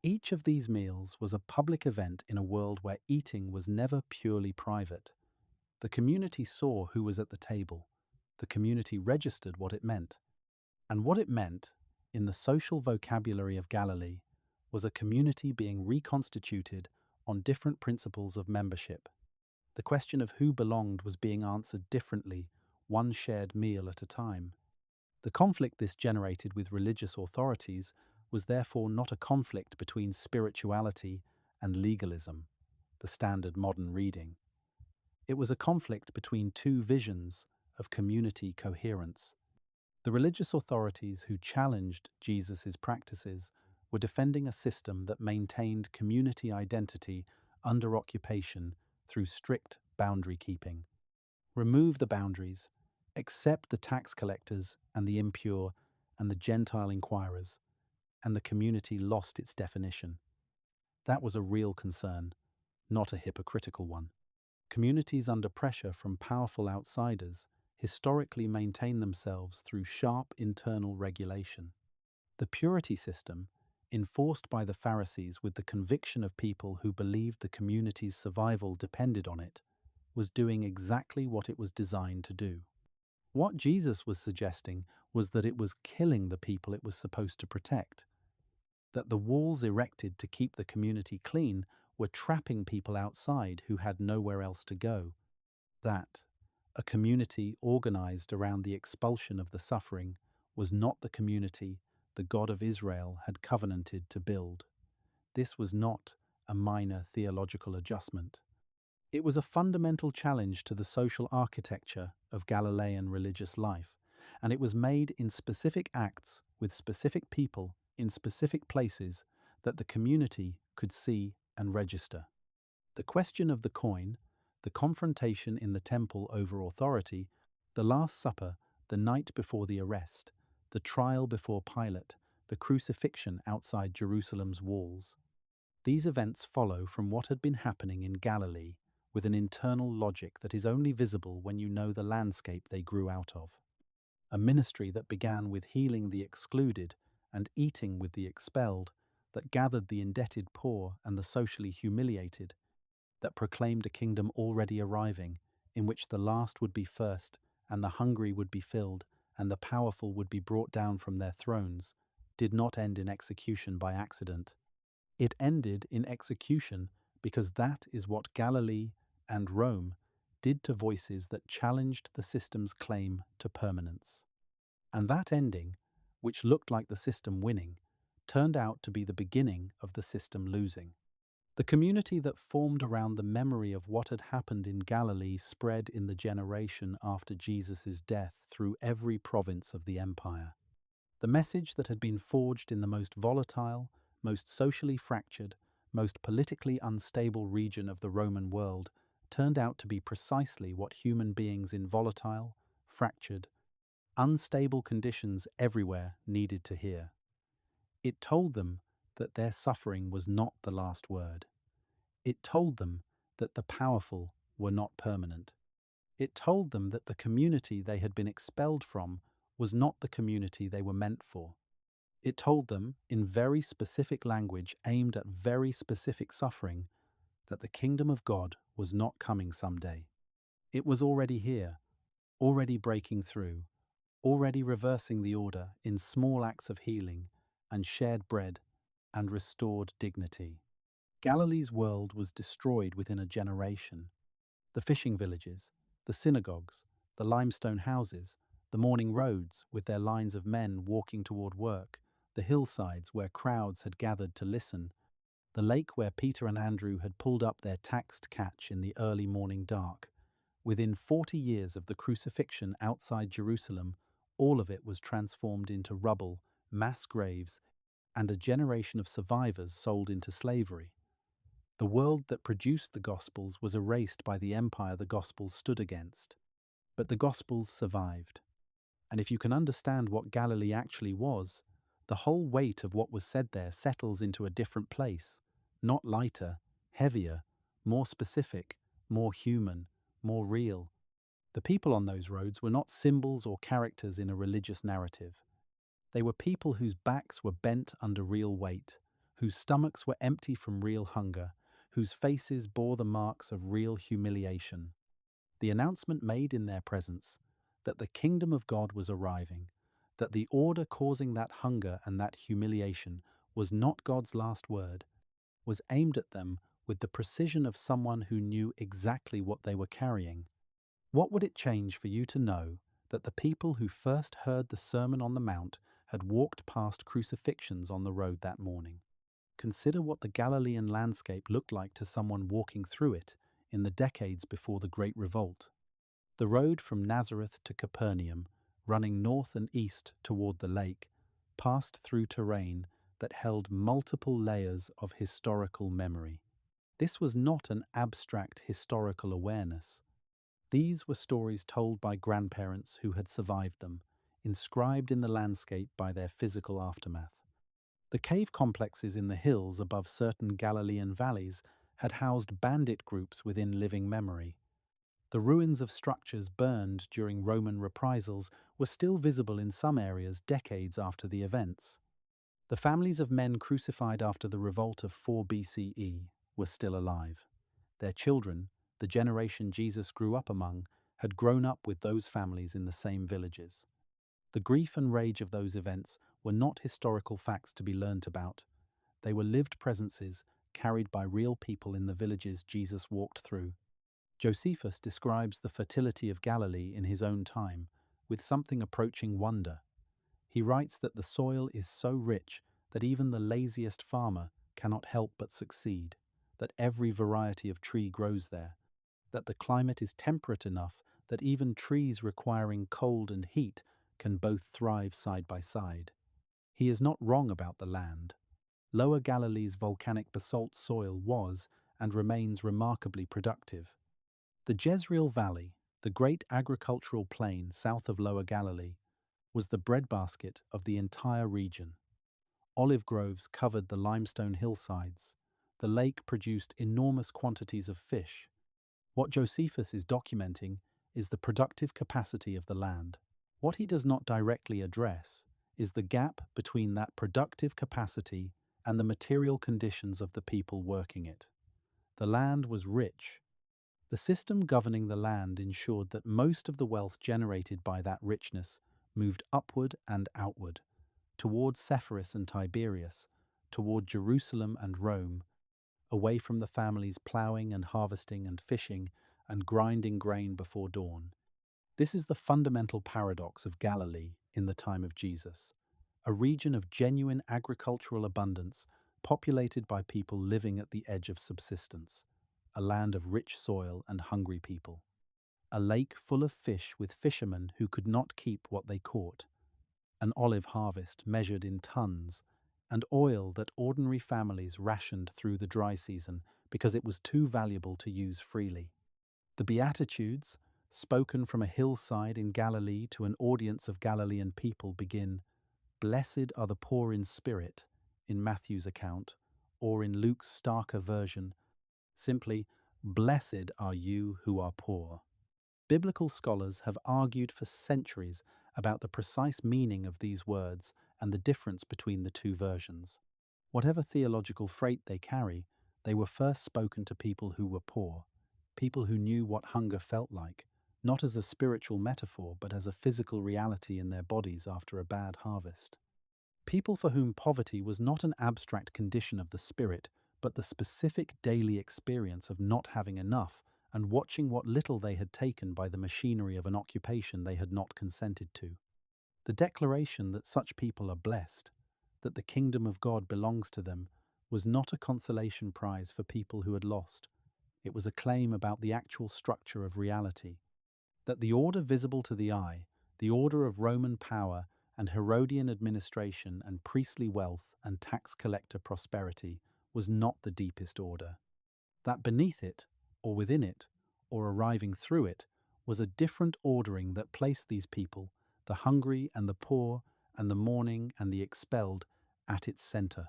Each of these meals was a public event in a world where eating was never purely private. The community saw who was at the table. The community registered what it meant. And what it meant, in the social vocabulary of Galilee, was a community being reconstituted on different principles of membership. The question of who belonged was being answered differently, one shared meal at a time. The conflict this generated with religious authorities was therefore not a conflict between spirituality and legalism, the standard modern reading. It was a conflict between two visions of community coherence. The religious authorities who challenged Jesus' practices were defending a system that maintained community identity under occupation through strict boundary keeping. Remove the boundaries, accept the tax collectors and the impure and the Gentile inquirers, and the community lost its definition. That was a real concern, not a hypocritical one. Communities under pressure from powerful outsiders historically maintain themselves through sharp internal regulation. The purity system, enforced by the Pharisees with the conviction of people who believed the community's survival depended on it, was doing exactly what it was designed to do. What Jesus was suggesting was that it was killing the people it was supposed to protect, that the walls erected to keep the community clean were trapping people outside who had nowhere else to go, that a community organized around the expulsion of the suffering was not the community the God of Israel had covenanted to build. This was not a minor theological adjustment. It was a fundamental challenge to the social architecture of Galilean religious life, and it was made in specific acts with specific people in specific places that the community could see and register. The question of the coin, the confrontation in the temple over authority, the Last Supper, the night before the arrest, the trial before Pilate, the crucifixion outside Jerusalem's walls. These events follow from what had been happening in Galilee with an internal logic that is only visible when you know the landscape they grew out of. A ministry that began with healing the excluded and eating with the expelled, that gathered the indebted poor and the socially humiliated, that proclaimed a kingdom already arriving, in which the last would be first, and the hungry would be filled, and the powerful would be brought down from their thrones, did not end in execution by accident. It ended in execution because that is what Galilee and Rome did to voices that challenged the system's claim to permanence. And that ending, which looked like the system winning, turned out to be the beginning of the system losing. The community that formed around the memory of what had happened in Galilee spread in the generation after Jesus' death through every province of the empire. The message that had been forged in the most volatile, most socially fractured, most politically unstable region of the Roman world turned out to be precisely what human beings in volatile, fractured, unstable conditions everywhere needed to hear. It told them that their suffering was not the last word. It told them that the powerful were not permanent. It told them that the community they had been expelled from was not the community they were meant for. It told them, in very specific language aimed at very specific suffering, that the kingdom of God was not coming someday. It was already here, already breaking through, already reversing the order in small acts of healing and shared bread and restored dignity. Galilee's world was destroyed within a generation. The fishing villages, the synagogues, the limestone houses, the morning roads with their lines of men walking toward work, the hillsides where crowds had gathered to listen, the lake where Peter and Andrew had pulled up their taxed catch in the early morning dark. Within 40 years of the crucifixion outside Jerusalem, all of it was transformed into rubble, mass graves, and a generation of survivors sold into slavery. The world that produced the Gospels was erased by the empire the Gospels stood against. But the Gospels survived. And if you can understand what Galilee actually was, the whole weight of what was said there settles into a different place, not lighter, heavier, more specific, more human, more real. The people on those roads were not symbols or characters in a religious narrative. They were people whose backs were bent under real weight, whose stomachs were empty from real hunger, whose faces bore the marks of real humiliation. The announcement made in their presence that the kingdom of God was arriving, that the order causing that hunger and that humiliation was not God's last word, was aimed at them with the precision of someone who knew exactly what they were carrying. What would it change for you to know that the people who first heard the Sermon on the Mount had walked past crucifixions on the road that morning? Consider what the Galilean landscape looked like to someone walking through it in the decades before the Great Revolt. The road from Nazareth to Capernaum, running north and east toward the lake, passed through terrain that held multiple layers of historical memory. This was not an abstract historical awareness. These were stories told by grandparents who had survived them, inscribed in the landscape by their physical aftermath. The cave complexes in the hills above certain Galilean valleys had housed bandit groups within living memory. The ruins of structures burned during Roman reprisals were still visible in some areas decades after the events. The families of men crucified after the revolt of 4 BCE were still alive. Their children, the generation Jesus grew up among, had grown up with those families in the same villages. The grief and rage of those events were not historical facts to be learnt about. They were lived presences carried by real people in the villages Jesus walked through. Josephus describes the fertility of Galilee in his own time with something approaching wonder. He writes that the soil is so rich that even the laziest farmer cannot help but succeed, that every variety of tree grows there, that the climate is temperate enough that even trees requiring cold and heat can both thrive side by side. He is not wrong about the land. Lower Galilee's volcanic basalt soil was and remains remarkably productive. The Jezreel Valley, the great agricultural plain south of Lower Galilee, was the breadbasket of the entire region. Olive groves covered the limestone hillsides. The lake produced enormous quantities of fish. What Josephus is documenting is the productive capacity of the land. What he does not directly address is the gap between that productive capacity and the material conditions of the people working it. The land was rich. The system governing the land ensured that most of the wealth generated by that richness moved upward and outward, toward Sepphoris and Tiberias, toward Jerusalem and Rome, away from the families ploughing and harvesting and fishing and grinding grain before dawn. This is the fundamental paradox of Galilee in the time of Jesus, a region of genuine agricultural abundance populated by people living at the edge of subsistence, a land of rich soil and hungry people, a lake full of fish with fishermen who could not keep what they caught, an olive harvest measured in tons, and oil that ordinary families rationed through the dry season because it was too valuable to use freely. The Beatitudes, spoken from a hillside in Galilee to an audience of Galilean people, begin, "Blessed are the poor in spirit," in Matthew's account, or in Luke's starker version, simply, "Blessed are you who are poor." Biblical scholars have argued for centuries about the precise meaning of these words and the difference between the two versions. Whatever theological freight they carry, they were first spoken to people who were poor, people who knew what hunger felt like, not as a spiritual metaphor but as a physical reality in their bodies after a bad harvest. People for whom poverty was not an abstract condition of the spirit, but the specific daily experience of not having enough and watching what little they had taken by the machinery of an occupation they had not consented to. The declaration that such people are blessed, that the kingdom of God belongs to them, was not a consolation prize for people who had lost. It was a claim about the actual structure of reality, that the order visible to the eye, the order of Roman power and Herodian administration and priestly wealth and tax collector prosperity, was not the deepest order. That beneath it, or within it, or arriving through it, was a different ordering that placed these people, the hungry and the poor and the mourning and the expelled, at its center.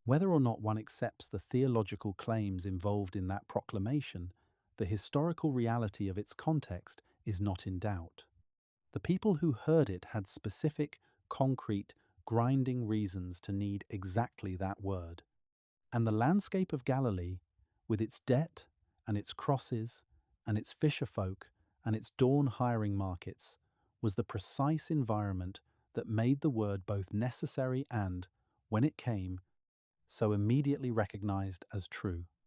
Whether or not one accepts the theological claims involved in that proclamation, the historical reality of its context is not in doubt. The people who heard it had specific, concrete, grinding reasons to need exactly that word. And the landscape of Galilee, with its debt and its crosses and its fisherfolk and its dawn hiring markets, was the precise environment that made the word both necessary and, when it came, so immediately recognized as true.